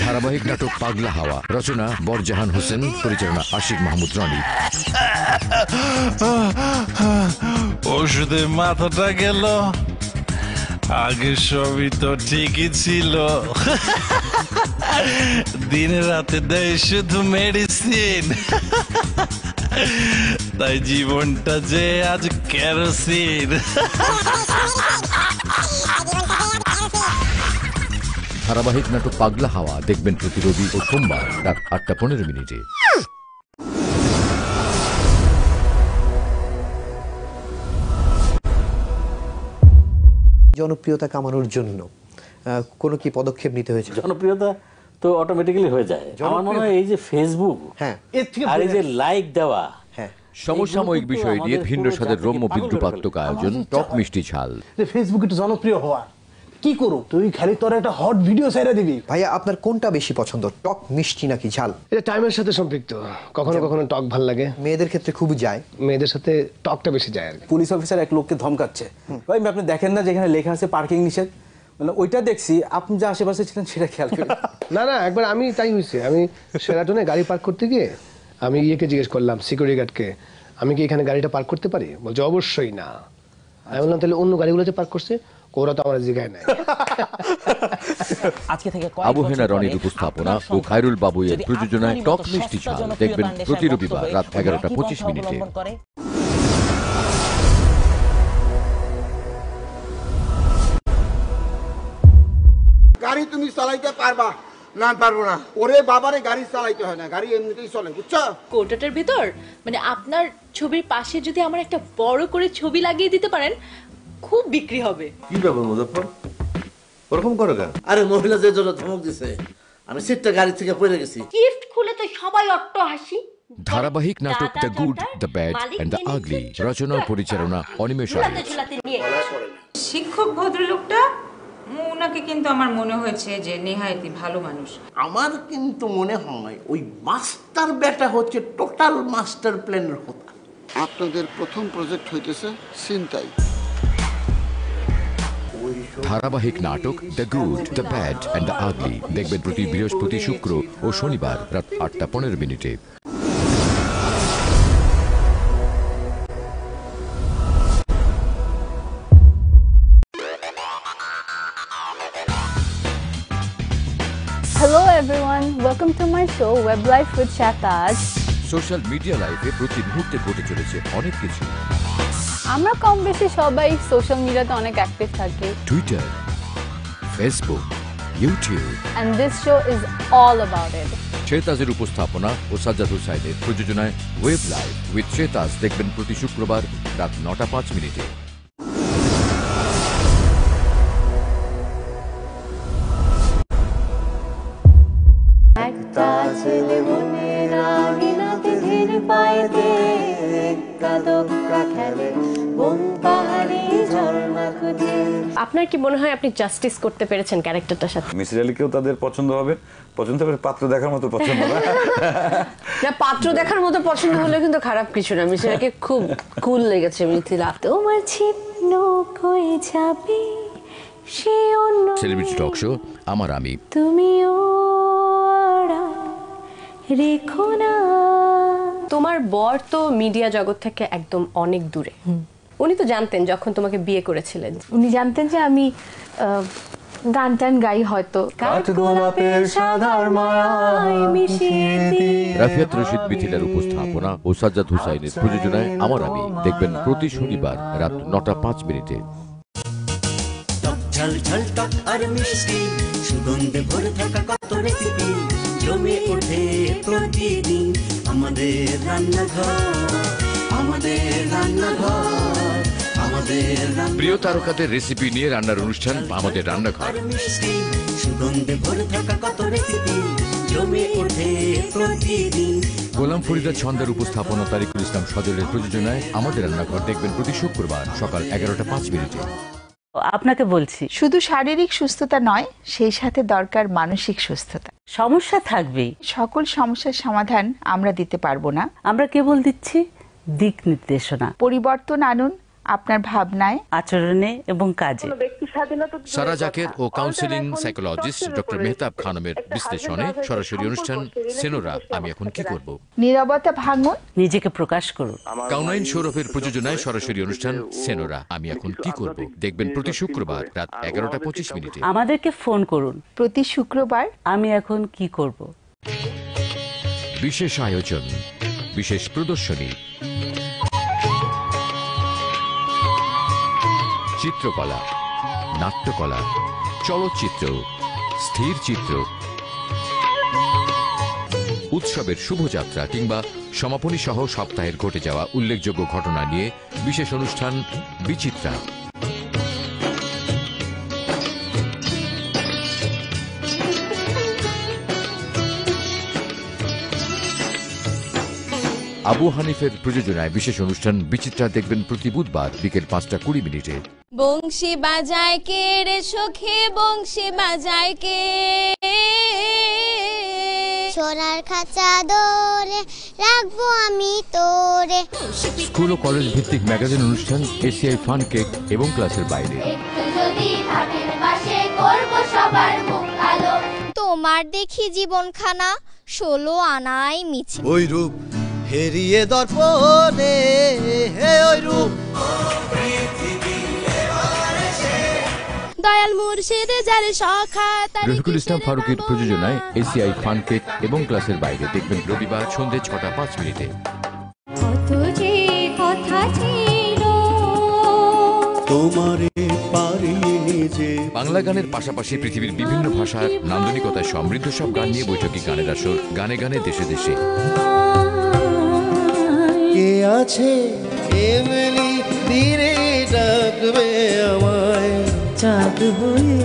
ধারাবাহিক নাটক পাগলা হাওয়া, রচনা বরজাহান হোসেন, পরিচালনা আশিক মাহমুদ রনি। ওষুধে মাথাটা গেল, আগে সবই তো ঠিকই ছিল। দিনে রাতে দেয় শুধু মেডিসিন, তাই জীবনটা যে আজ কেরোসিন। ধারাবাহিক নাটক পাগলা হাওয়া দেখবেন প্রতি রবি ও সোমবার রাত 8:15 জনপ্রিয়তা কামানোর জন্য কোনো কি পদক্ষেপ নিতে হয়েছে? জনপ্রিয়তা তো অটোমেটিক্যালি হয়ে যায়। আমার মনে হয় এই যে ফেসবুক আর এই যে লাইক দেওয়া, সমসাময়িক বিষয় নিয়ে ভিন্ন স্বাদের রম্য বিদ্রুপাত্মক আয়োজন টক মিষ্টি ঝাল। ফেসবুক একটু জনপ্রিয় হওয়া কি করো তুই খালি তোর একটা হট ভিডিও ছেড়ে দিবি। ভাইয়া আপনার কোনটা বেশি পছন্দ, টক মিষ্টি নাকি ঝাল? এটা টাইমের সাথে সম্পৃক্ত, কখনো কখনো টক ভাল লাগে। মেয়েদের ক্ষেত্রে খুব যায়, মেয়েদের সাথে টকটা বেশি যায় আর কি। পুলিশ অফিসার এক লোককে ধমকাচ্ছে, ভাই আপনি দেখেন না যেখানে লেখা আছে পার্কিং নিষেধ, মানে ওইটা দেখছি, আপনি যে আশেপাশে ছিলেন সেটা খেয়াল করেন। না না, একবার আমি তাই হয়েছে, আমি সেরাটনে গাড়ি পার্ক করতে গিয়ে আমি ইয়েকে জিজ্ঞেস করলাম, সিকিউরিটি গার্ডকে, আমি কি এখানে গাড়িটা পার্ক করতে পারি? বলছে অবশ্যই না। আমি বললাম তাহলে অন্য গাড়িগুলোতে পার্ক করছে, ওরা তো আমার জিগায় নাই। আজকে থেকে আবু হেনা রনির উপস্থাপনা ও খায়রুল বাবুয়ের প্রযোজনায় টক মিষ্টি ঝাল দেখবেন প্রতি রবিবার রাত 11:25। গাড়ি তুমি চালাইতে পারবা না? পারবো না। ওরে বাবারে গাড়ি চালাইতে হয় না, গাড়ি এমনিতেই চলে, বুঝছো? কোটাটার ভিতর মানে আপনার ছবির পাশে যদি আমার একটা বড় করে ছবি লাগিয়ে দিতে পারেন, খুব বিক্রি হবে। কি ব্যাপার মুজফফর, ওরকম করো কেন? আরে মহিলাদের জন্য ধমক দিছে, আমি সিটটা গাড়ি থেকে পড়ে গেছি। গিফট খুলে তো সবাই অট্ট হাসি। ধারাবাহিক নাটক the good, the bad and the ugly, রচনা ও পরিচালনা অনিমেষ আলী। শিক্ষক ভদ্রলোকটা, ওনাকে কিন্তু আমার মনে হয়েছে যে নেহায়েতি ভালো মানুষ। আমার কিন্তু মনে হয় ওই মাস্টার বেটা হচ্ছে টোটাল মাস্টার প্ল্যানের কথা। আপনাদের প্রথম প্রজেক্ট হইতেছে ছিনতাই। ধারাবাহিক নাটক the good, the bad and the ugly দেখবেন প্রতি বৃহস্পতি, শুক্র ও শনিবার রাত 8:15। Hello everyone, welcome to my show Web Life with Shahtaj. Social media লাইফে প্রতি মুহূর্তে ঘটে চলেছে অনেক কিছু। আমরা কম বেশি সবাই সোশ্যাল মিডিয়াতে অনেক অ্যাক্টিভ থাকি। Twitter, Facebook, YouTube, and this show is all about it. শেতাজের উপস্থাপনা ও সাজ্জাদ হুসাইনের প্রযোজনায় ওয়েব লাইভ উইথ শেতাজ দেখবেন প্রতি শুক্রবার রাত 9:05। একটা ছেলে মনের আঙিনাতে ধীর পায়েতে এক্কা দোক্কা খেলে বন পাহাড়ি ঝর্ণা খুঁজে। আপনার কি মনে হয় আপনি জাস্টিস করতে পেরেছেন ক্যারেক্টারটার সাথে? মিসির আলীকেও তাদের পছন্দ হবে, পাত্র দেখার মতো পছন্দ না। না, পাত্র দেখার মতো পছন্দ হলে কিন্তু খারাপ কিছু না। মিসির আলীকে খুব কুল লেগেছে মিথিলা। তোমার ছিপ নৌকোয় যাবে সে অন্য সেলিব্রিটি টক শো আমার আমি। তুমিও রেখো না। তোমার বর তো মিডিয়া জগৎ থেকে একদম অনেক দূরে। উনি তো জানতেন যখন তোমাকে বিয়ে করেছিলেন? উনি জানতেন যে আমি গান টান গাই হয়তো। রাফিয়াত রশিদ মিথিলার উপস্থাপনা ও সাজ্জাদ হুসাইনের প্রযোজনায় আমার আমি দেখবেন প্রতি শনিবার রাত 9:05। ঝাল ঝাল টক আর মিষ্টি সুগন্ধে ভরে থাকা কত রেসিপি জমে ওঠে প্রতিদিন আমাদের রান্নাঘর, আমাদের রান্নাঘর, আমাদের প্রিয় তারকাদের রেসিপি নিয়ে রান্নার অনুষ্ঠান আমাদের রান্নাঘর। মিষ্টি সুগন্ধে ভরে থাকা কত রেসিপি জমে ওঠে প্রতিদিন। গোলাম ফরিদা ছন্দের উপস্থাপনা তারিকুল ইসলাম সজলের প্রযোজনায় আমাদের রান্নাঘর দেখবেন প্রতি শুক্রবার সকাল 11:05। আপনাকে বলছি, শুধু শারীরিক সুস্থতা নয়, সেই সাথে দরকার মানসিক সুস্থতা। সমস্যা থাকবেই, সকল সমস্যার সমাধান আমরা দিতে পারবো না, আমরা কেবল দিচ্ছি দিক নির্দেশনা। পরিবর্তন আনুন আপনার ভাবনায়, আচরণে এবং কাজে। সারা জাকের ও কাউন্সিলিং সাইকোলজিস্ট ডক্টর মেহতাব খানমের বিশ্লেষণে সরাসরি অনুষ্ঠান সেনোরা আমি এখন কি করব। নীরবতা ভাঙুন, নিজেকে প্রকাশ করুন। কাউনাইন সৌরভের প্রযোজনায় সরাসরি অনুষ্ঠান সেনোরা আমি এখন কি করব দেখবেন প্রতি শুক্রবার রাত 11:25। আমাদেরকে ফোন করুন প্রতি শুক্রবার আমি এখন কি করব। বিশেষ আয়োজন, বিশেষ প্রদর্শনী, চিত্রকলা, নাট্যকলা, চলচ্চিত্র, স্থির চিত্র, উৎসবের শুভযাত্রা কিংবা সমাপনী সহ সপ্তাহের ঘটে যাওয়া উল্লেখযোগ্য ঘটনা নিয়ে বিশেষ অনুষ্ঠান বিচিত্রা। আবু হানিফের প্রযোজনায় বিশেষ অনুষ্ঠান বিচিত্রা দেখবেন প্রতি বুধবার বিকেল 5:20। বংশী বাজায় কে রে সখী, বংশী বাজায় কে, সোনার খাঁচা দোরে রাখবো আমি তোরে। স্কুল ও কলেজ ভিত্তিক ম্যাগাজিন অনুষ্ঠান এসিআই ফান কেক এবং ক্লাসের বাইরে। তোমার দেখি জীবনখানা 16 আনাই মিছে। ওই রূপ হেরিয়ে দর্পণে, হে ওই রূপ। দয়াল মুর্শিদ যার সখা রফিকুল ইসলাম ফারুকের প্রযোজনায় এসিআই ফান কেক এবং ক্লাসের বাইরে দেখবেন রবিবার সন্ধ্যে 6:05। কত যে কথা ছিল তোমারে পারিনি যে। বাংলা গানের পাশাপাশি পৃথিবীর বিভিন্ন ভাষার নান্দনিকতায় সমৃদ্ধ সব গান নিয়ে বৈঠকি গানের আসর গানে গানে দেশে দেশে। কে আছে এমনি ধীরে ডাকবে আমায়, চাঁদ হয়ে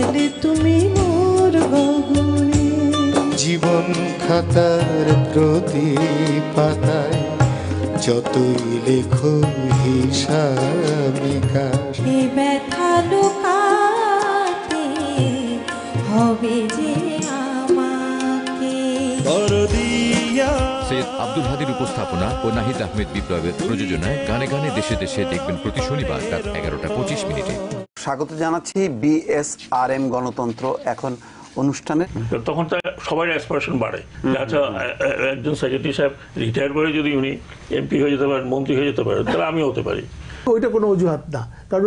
এলে তুমি মোর গগনে। জীবন খাতার প্রতি পাতায় যতই লেখো হিসাবিকা, সে ব্যথা লুকাতে হবে যে আমাকে। সৈয়দ আব্দুল হাদীর উপস্থাপনা ও নাহিদ আহমেদ বিপ্লবের প্রযোজনায় গানে গানে দেশে দেশে দেখবেন প্রতি শনিবার রাত 11:25। স্বাগত জানাচ্ছি বিএসআরএম গণতন্ত্র এখন অনুষ্ঠানে। তখন তো সবাই অ্যাসপিরেশন বাড়ে, আচ্ছা একজন সেক্রেটারি সাহেব রিটায়ার করে যদি উনি এমপি হয়ে যেতে পারেন, মন্ত্রী হয়ে যেতে পারেন, তাহলে আমিও হতে পারি। ওইটা কোনো অজুহাত না, কারণ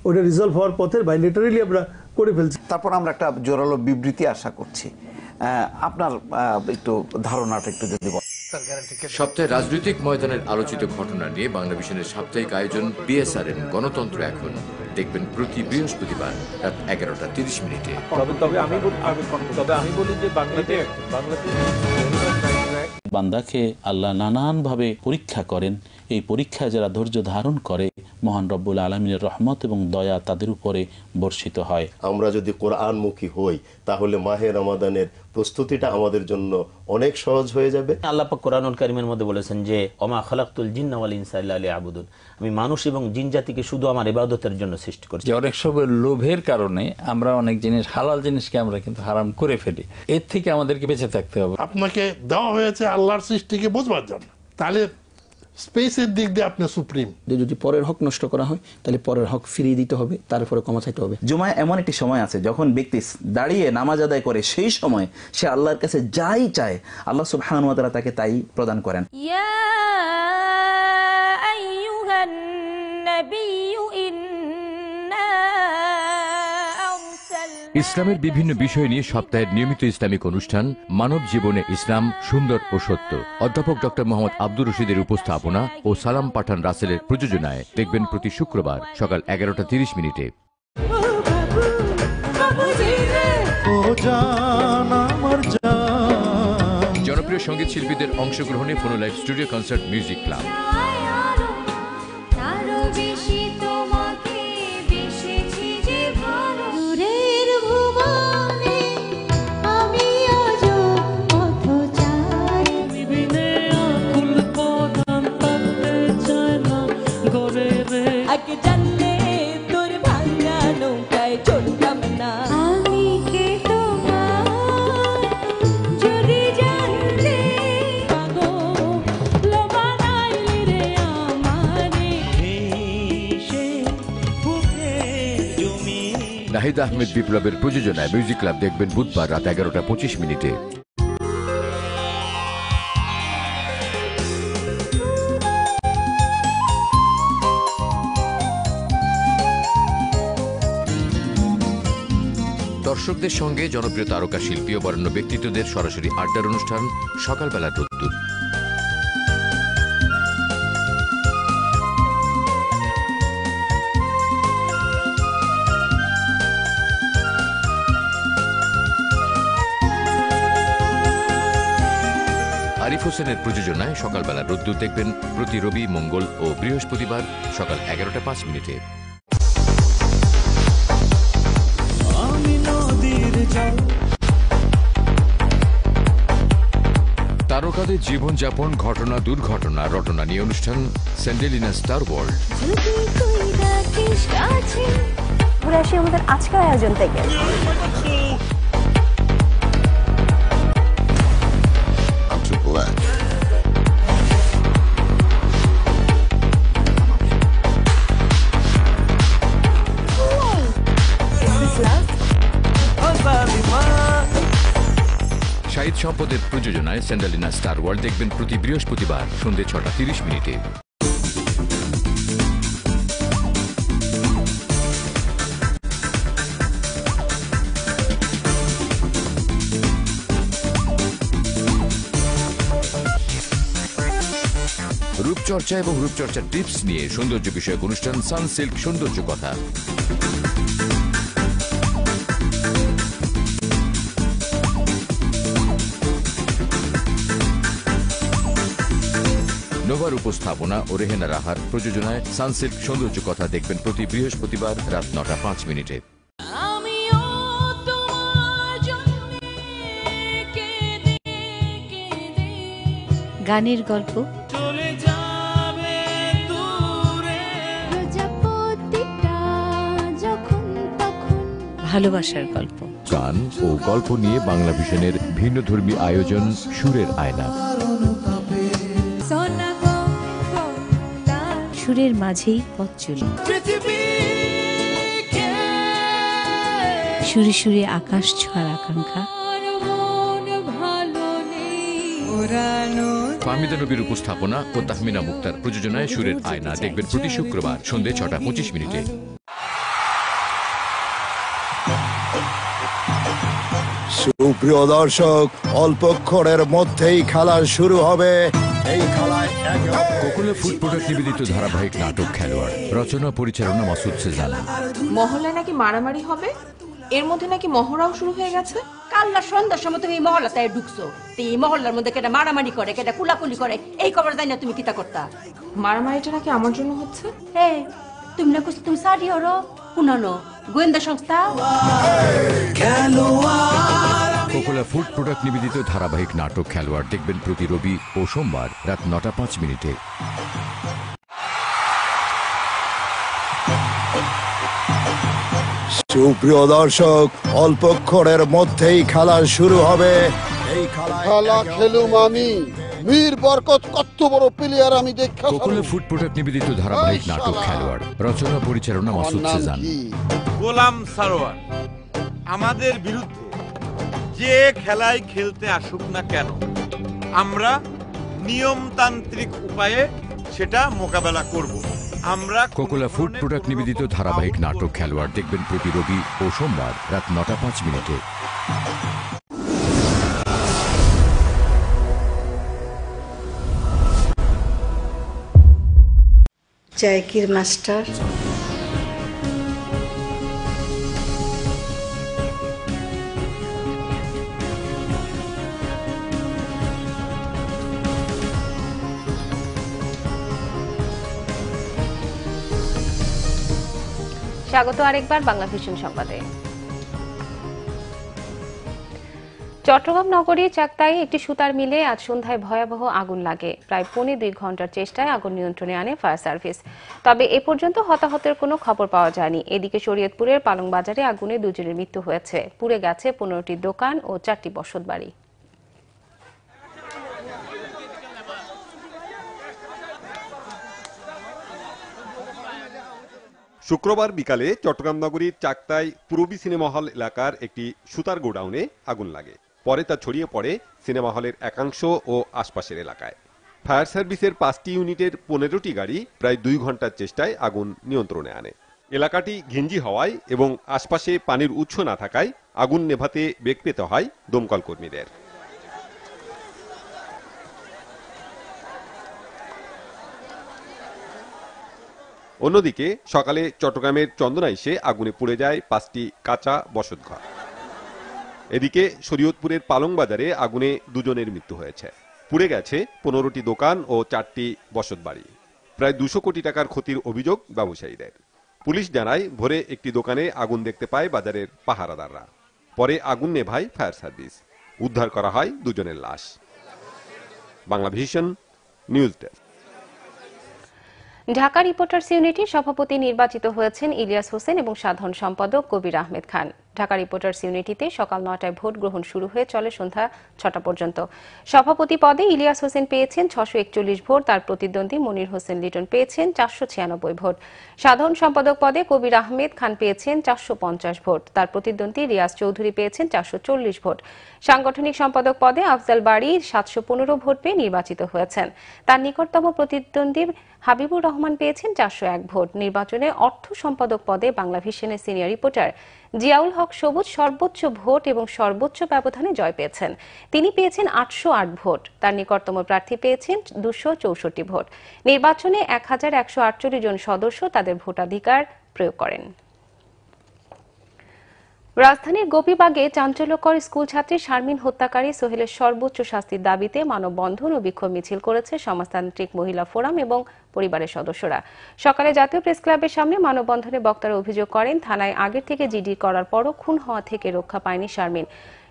ওইটা রিজলভ হওয়ার পথে বাইলেটারালি আমরা করে ফেলছি। তারপর আমরা একটা জোরালো বিবৃতি আশা করছি। আপনার একটু ধারণাটা একটু যদি বলেন। সপ্তাহে রাজনৈতিক ময়দানের আলোচিত ঘটনা নিয়ে বাংলাদেশের সাপ্তাহিক আয়োজন বিএসআরএম গণতন্ত্র এখন দেখবেন প্রতি বৃহস্পতিবার রাত 11:30। তবে আমি বলি যে বাংলাদেশ বান্দাকে আল্লাহ নানানভাবে পরীক্ষা করেন। এই পরীক্ষায় যারা ধৈর্য ধারণ করে মহান রব্বুল আলমিনের রহমত এবং দয়া তাদের উপরে বর্ষিত হয়। আমরা যদি কোরআনমুখী হই তাহলে মাহে রমাদানের প্রস্তুতিটা আমাদের জন্য অনেক সহজ হয়ে যাবে। আল্লাহ পাক কোরআনুল কারীমের মধ্যে বলেছেন যে ওমা খালাকতুল জিন্না ওয়াল ইনসা ইল্লা লিয়াবুদুন, আমি মানুষ এবং জিন জাতিকে শুধু আমার ইবাদতের জন্য সৃষ্টি করেছি। অনেক সময় লোভের কারণে আমরা অনেক জিনিস, হালাল জিনিসকে আমরা কিন্তু হারাম করে ফেলি। এর থেকে আমাদেরকে বেঁচে থাকতে হবে। আপনাকে দেওয়া হয়েছে আল্লাহর সৃষ্টিকে বোঝবার জন্য, তাহলে স্পেসের দিক দিয়ে আপনি সুপ্রিম। যদি পরের হক নষ্ট করা হয় তাহলে পরের হক ফিরিয়ে দিতে হবে, তারপরে ক্ষমা চাইতে হবে। জুমায় এমন একটি সময় আছে যখন ব্যক্তি দাঁড়িয়ে নামাজ আদায় করে, সেই সময় সে আল্লাহর কাছে যাই চায় আল্লাহ সুবহানাহু ওয়া তাআলা তাকে তাই প্রদান করেন। ইয়া আইয়ুহান নাবিয়্যু ইন্না ইসলামের বিভিন্ন বিষয় নিয়ে সপ্তাহের নিয়মিত ইসলামিক অনুষ্ঠান মানব জীবনে ইসলাম সুন্দর ও সত্য। অধ্যাপক ডক্টর মোহাম্মদ আব্দুর রশিদের উপস্থাপনা ও সালাম পাঠান রাসেলের প্রযোজনায় দেখবেন প্রতি শুক্রবার সকাল 11:30। জনপ্রিয় সঙ্গীত শিল্পীদের অংশগ্রহণে ফোনো live studio concert music club. Nahid Ahmed বিপ্লবের প্রযোজনায় মিউজিক ক্লাব দেখবেন বুধবার রাত 11:25। দর্শকদের সঙ্গে জনপ্রিয় তারকা শিল্পী ও বরেণ্য ব্যক্তিত্বদের সরাসরি আড্ডার অনুষ্ঠান সকালবেলার রোদ্দুর। আরিফ হোসেনের প্রযোজনায় সকালবেলা রোদ্দুর দেখবেন প্রতি রবি, মঙ্গল ও বৃহস্পতিবার সকাল 11:05। তারকাদের জীবনযাপন, ঘটনা, দুর্ঘটনা, রটনা নিয়ে অনুষ্ঠান স্যান্ডেলিনা স্টার ওয়ার্ল্ড। ঘুরে আসি আমাদের আজকের আয়োজন থেকে। শাহিদ সম্পদের প্রযোজনায় স্যান্ডেলিনা স্টার ওয়ার্ল্ড দেখবেন প্রতি বৃহস্পতিবার সন্ধ্যে 6:30। রূপচর্চা এবং রূপচর্চার টিপস নিয়ে সৌন্দর্য বিষয়ক অনুষ্ঠান সানসিল্ক সৌন্দর্য কথা। নোভার উপস্থাপনা ও রেহেনা রাহার প্রযোজনায় সানসিল্ক সৌন্দর্য কথা দেখবেন প্রতি বৃহস্পতিবার রাত 9:05। গানের গল্প, ভালোবাসার গল্প, গান ও গল্প নিয়ে বাংলা ভিশনের ভিন্নধর্মী আয়োজন সুরের আয়না। সুরের মাঝেই পথ চলি, সুরে সুরে আকাশ ছোঁয়ার আকাঙ্ক্ষা। ফাহমিদা নবীর উপস্থাপনা ও তাহমিনা মুক্তার প্রযোজনায় সুরের আয়না দেখবেন প্রতি শুক্রবার সন্ধ্যে 6:25। সুপ্রিয় দর্শক, অল্পক্ষণের মধ্যেই খেলা শুরু হবে। এই খেলায় কোকুলা ফুড প্রোডাক্ট নিবেদিত ধারাবাহিক নাটক খেলোয়াড়, রচনা পরিচালনা মাসুদ সেজান। মহল্লায় নাকি মারামারি হবে, এর মধ্যে নাকি মহড়াও শুরু হয়ে গেছে। কাল্লা সন্ধ্যার সময় তুমি এই মহল্লাতে ঢুকছো, তো এই মহল্লার মধ্যে কেটা মারামারি করে, কেটা কুলাকুলি করে, এই খবর জানি না তুমি কিতা করতা। মারামারিটা নাকি আমার জন্য হচ্ছে। এই তুমি না কুছ তুমি সারি হরো কুনানো গোয়েন্দা সংস্থা। কোকুলা ফুড প্রোডাক্ট নিবেদিত ধারাবাহিক নাটক খেলোয়াড় দেখবেন প্রতি রবি ও সোমবার রাত 9:05। সুপ্রিয় দর্শক, অল্পক্ষণের মধ্যেই খেলা শুরু হবে। এই খেলা খেলুম আমি, মীর বরকত কত বড় প্লেয়ার আমি দেখা। কোকুলা ফুড প্রোডাক্ট নিবেদিত ধারাবাহিক নাটক খেলোয়াড়, রচনা পরিচালনা মাসুদ সেজান। গোলাম সারোয়ার আমাদের বিরুদ্ধে যে খেলায় খেলতে আসুক না কেন, আমরা নিয়মতান্ত্রিক উপায়ে সেটা মোকাবেলা করব। আমরা কোকুলা ফুড প্রোডাক্ট নিবেদিত ধারাবাহিক নাটক খেলোয়াড় দেখবেন প্রতি রবি ও সোমবার রাত 9:05। জাকির মাস্টার, স্বাগত আরেকবার বাংলা ভিশন সংবাদে। চট্টগ্রাম নগরীর চাকতাই একটি সুতার মিলে আজ সন্ধ্যায় ভয়াবহ আগুন লাগে। প্রায় 2.25 ঘন্টার চেষ্টায় আগুন নিয়ন্ত্রণে আনে ফায়ার সার্ভিস, তবে এ পর্যন্ত হতাহতের কোনো খবর পাওয়া যায়নি। এদিকে শরীয়তপুরের পালং বাজারে আগুনে 2 জনের মৃত্যু হয়েছে। পুড়ে গেছে 15টি দোকান ও 4টি বসতবাড়ি। শুক্রবার বিকালে চট্টগ্রাম নগরীর চাকতাই পূরবী সিনেমা হল এলাকার একটি সুতার গোডাউনে আগুন লাগে। পরে তা ছড়িয়ে পড়ে সিনেমা হলের একাংশ ও আশপাশের এলাকায়। ফায়ার সার্ভিসের 5টি ইউনিটের 15টি গাড়ি প্রায় 2 ঘন্টার চেষ্টায় আগুন নিয়ন্ত্রণে আনে। এলাকাটি ঘিঞ্জি হওয়ায় এবং আশপাশে পানির উৎস না থাকায় আগুন নেভাতে বেগ পেতে হয় দমকল কর্মীদের। অন্যদিকে সকালে চট্টগ্রামের চন্দনাইশে আগুনে পুড়ে যায় 5টি কাঁচা বসতঘর। এদিকে শরীয়তপুরের পালং বাজারে আগুনে 2 জনের মৃত্যু হয়েছে। পুড়ে গেছে 15টি দোকান ও 4টি বসতবাড়ি। প্রায় 200 কোটি টাকার ক্ষতির অভিযোগ ব্যবসায়ীদের। পুলিশ জানায় ভোরে একটি দোকানে আগুন দেখতে পায় বাজারের পাহারাদাররা। পরে আগুন নেভায় ফায়ার সার্ভিস। উদ্ধার করা হয় দুজনের লাশ। Bangla Vision news desk. Dhaka reporters ইউনিটির সভাপতি নির্বাচিত হয়েছেন ইলিয়াস হোসেন এবং সাধারণ সম্পাদক কবির আহমেদ খান। ঢাকা রিপোর্টার্স ইউনিটিতে সকাল 9টায় ভোট গ্রহণ শুরু হয়ে চলে সন্ধ্যা 6টা পর্যন্ত। সভাপতি পদে ইলিয়াস হোসেন পেয়েছেন 641 ভোট, তার প্রতিদ্বন্দ্বী মনির হোসেন লিটন পেয়েছেন 496 ভোট। সাধারণ সম্পাদক পদে কবির আহমেদ খান পেয়েছেন 450 ভোট, তার প্রতিদ্বন্দ্বী রিয়াজ চৌধুরী পেয়েছেন 440 ভোট। সাংগঠনিক সম্পাদক পদে আফজাল বাড়ি 715 ভোট পেয়ে নির্বাচিত হয়েছেন। তার নিকটতম প্রতিদ্বন্দ্বী হাবিবুর রহমান পেয়েছেন 401 ভোট। নির্বাচনে অর্থ সম্পাদক পদে বাংলা ভিশনের সিনিয়র রিপোর্টার জিয়াউল হক সবুজ সর্বোচ্চ ভোট এবং সর্বোচ্চ ব্যবধানে জয় পেয়েছেন। তিনি পেয়েছেন 808 ভোট। তার নিকটতম প্রার্থী পেয়েছেন 264 ভোট। নির্বাচনে 1148 জন সদস্য তাদের ভোটাধিকার প্রয়োগ করেন। রাজধানীর গোপীবাগে চাঞ্চল্যকর স্কুল ছাত্রী শারমিন হত্যাকারী সোহেলের সর্বোচ্চ শাস্তির দাবিতে মানববন্ধন ও বিক্ষোভ মিছিল করেছে সমাজতান্ত্রিক মহিলা ফোরাম এবং পরিবারের সদস্যরা। সকালে জাতীয় প্রেস ক্লাবের সামনে মানববন্ধনে বক্তারা অভিযোগ করেন, থানায় আগের থেকে জিডি করার পরও খুন হওয়া থেকে রক্ষা পায়নি শারমিন।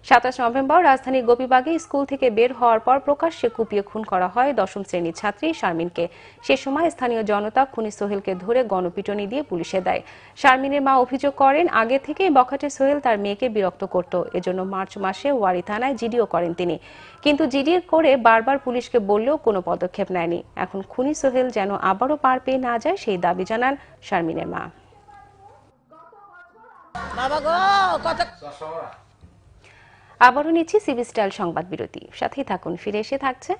27 নভেম্বর রাজধানীর গোপীবাগে স্কুল থেকে বের হওয়ার পর প্রকাশ্যে কুপিয়ে খুন করা হয় 10ম শ্রেণীর ছাত্রী শারমিনকে। সে সময় স্থানীয় জনতা খুনি সোহেলকে ধরে গণপিটুনি দিয়ে পুলিশে দেয়। শারমিনের মা অভিযোগ করেন, আগে থেকেই বখাটে সোহেল তার মেয়েকে বিরক্ত করত। এজন্য মার্চ মাসে ওয়ারী থানায় জিডিও করেন তিনি, কিন্তু জিডি করে বারবার পুলিশকে বললেও কোনো পদক্ষেপ নেয়নি। এখন খুনি সোহেল যেন আবারও পার পেয়ে না যায় সেই দাবি জানান শারমিনের মা। আবারও নিচ্ছি সিবি স্টাইল সংবাদ বিরতি, সাথেই থাকুন। ফিরে এসে থাকছে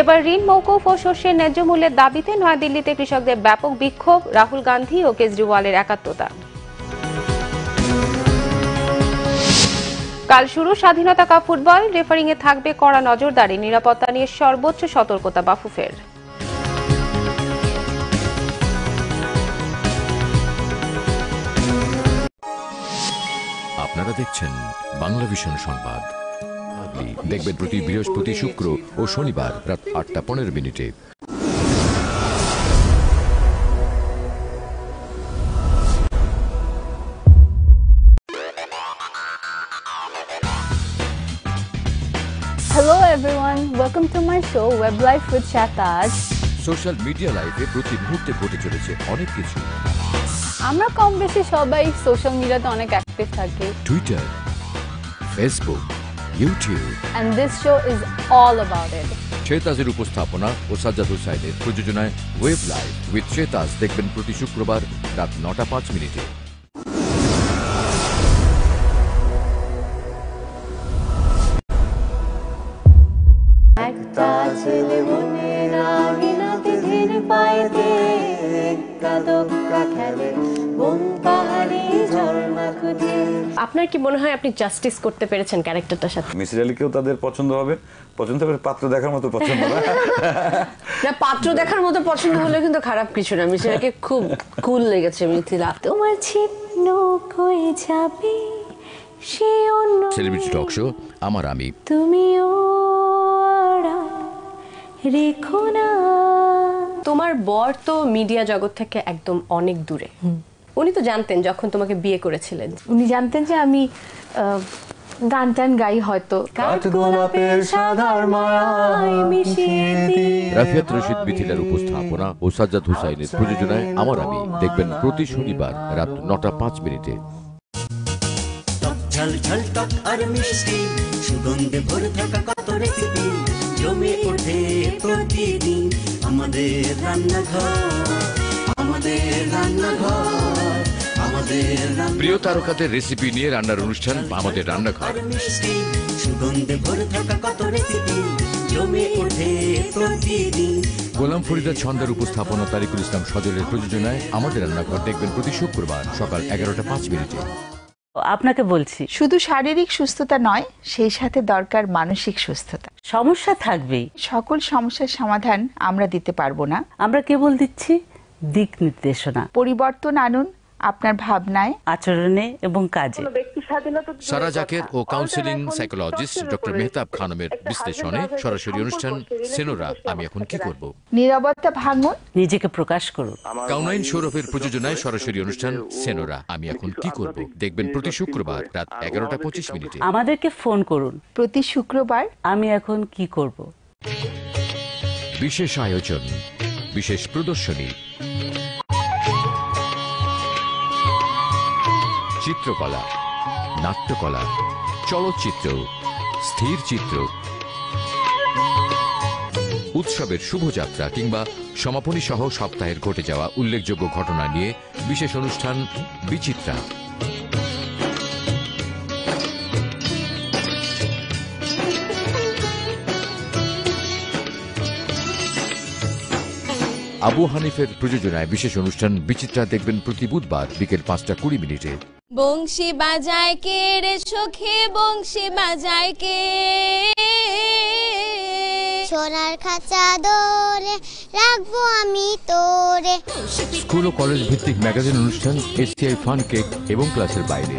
এবার ঋণ মওকুফ ও শস্যের ন্যায্য মূল্যের দাবিতে নয়াদিল্লিতে কৃষকদের ব্যাপক বিক্ষোভ, রাহুল গান্ধী ও কেজরিওয়ালের একাত্মতা। কাল শুরু স্বাধীনতা কাপ ফুটবল, রেফারিং এ থাকবে কড়া নজরদারি, নিরাপত্তা নিয়ে সর্বোচ্চ সতর্কতা বাফুফের। আপনারা দেখছেন বাংলা ভিশন সংবাদ। দেখবেন প্রতি বৃহস্পতি, শুক্র ও শনিবার রাত 8টা 15 মিনিটে। Hello everyone, welcome to my show Web Life with Shataz. Social media লাইফে প্রতি মুহূর্তে ঘটে চলেছে অনেক কিছু। আমরা কম বেশি সবাই সোশ্যাল মিডিয়াতে অনেক অ্যাক্টিভ থাকি। Twitter, Facebook, YouTube, and this show is all about it. শেতাজের উপস্থাপনা ও সাজ্জাদ হোসাইনের প্রযোজনায় ওয়েব লাইভ উইথ শেতাজ দেখবেন প্রতি শুক্রবার রাত 9টা 5 মিনিটে। একটা ছেলে মনের আঙিনাতে ধীর পাইতে কাদক্কা খেলে বন পাহাড়ি ঝর্ণা খুঁজে। আপনার কি মনে হয় আপনি জাস্টিস করতে পেরেছেন ক্যারেক্টারটার সাথে? মিসির আলীকেও তাদের পছন্দ হবে, পছন্দ হবে, পাত্র দেখার মতো পছন্দ না। না, পাত্র দেখার মতো পছন্দ হলে কিন্তু খারাপ কিছু না। মিসির আলীকে খুব কুল লেগেছে মিথিলা। তোমার ছিন্ন কই যাবে সে অন্য সেলিব্রিটি টক শো আমার আমি, তুমিও রেখো না। তোমার বর তো মিডিয়া জগৎ থেকে একদম অনেক দূরে। উনি তো জানতেন যখন তোমাকে বিয়ে করেছিলেন? উনি জানতেন যে আমি গান টান গাই, হয়তো রাফিয়াত রশিদ মিথিলার উপস্থাপনা ও সাজ্জাদ হোসাইনের প্রযোজনায় আমার আমি দেখবেন প্রতি শনিবার রাত 9টা 5 মিনিটে। ঝাল ঝাল টক আর মিষ্টি সুগন্ধে ভরে থাকা কত রেসিপি জমে ওঠে প্রতিদিন আমাদের রান্নাঘর, আমাদের রান্নাঘর, আমাদের প্রিয় তারকাদের রেসিপি নিয়ে রান্নার অনুষ্ঠান আমাদের রান্নাঘর। মিষ্টি সুগন্ধে ভরে থাকা কত রেসিপি জমে ওঠে প্রতিদিন। গোলাম ফরিদা ছন্দের উপস্থাপনা তারিকুল ইসলাম সজলের প্রযোজনায় আমাদের রান্নাঘর দেখবেন প্রতি শুক্রবার সকাল 11টা 5 মিনিটে। আপনাকে বলছি, শুধু শারীরিক সুস্থতা নয়, সেই সাথে দরকার মানসিক সুস্থতা। সমস্যা থাকবেই, সকল সমস্যার সমাধান আমরা দিতে পারবো না, আমরা কেবল দিচ্ছি দিক নির্দেশনা। পরিবর্তন আনুন, আপনার ভাবনায়, আচরণে এবং কাজে। সারা জাকের ও কাউন্সিলিং সাইকোলজিস্ট ডক্টর মেহতাব খানমের বিশ্লেষণে সরাসরি অনুষ্ঠান সেনোরা আমি এখন কি করব। নীরবতা ভাঙুন, নিজেকে প্রকাশ করুন। কাউনাইন সৌরভের প্রযোজনায় সরাসরি অনুষ্ঠান সেনোরা আমি এখন কি করব দেখবেন প্রতি শুক্রবার রাত 11:25। আমাদেরকে ফোন করুন প্রতি শুক্রবার আমি এখন কি করব। বিশেষ আয়োজন, বিশেষ প্রদর্শনী, চিত্রকলা, নাট্যকলা, চলচ্চিত্র, স্থির চিত্র, উৎসবের শুভযাত্রা কিংবা সমাপনী সহ সপ্তাহের ঘটে যাওয়া উল্লেখযোগ্য ঘটনা নিয়ে বিশেষ অনুষ্ঠান বিচিত্রা। আবু হানিফের প্রযোজনায় বিশেষ অনুষ্ঠান বিচিত্রা দেখবেন প্রতি বুধবার বিকেল 5:20। বংশী বাজায় কে রে সখী, বংশী বাজায় কে, সোনার খাঁচা দোরে রাখবো আমি তোরে। স্কুল ও কলেজ ভিত্তিক ম্যাগাজিন অনুষ্ঠান এসটিআই ফান কেক এবং ক্লাসের বাইরে।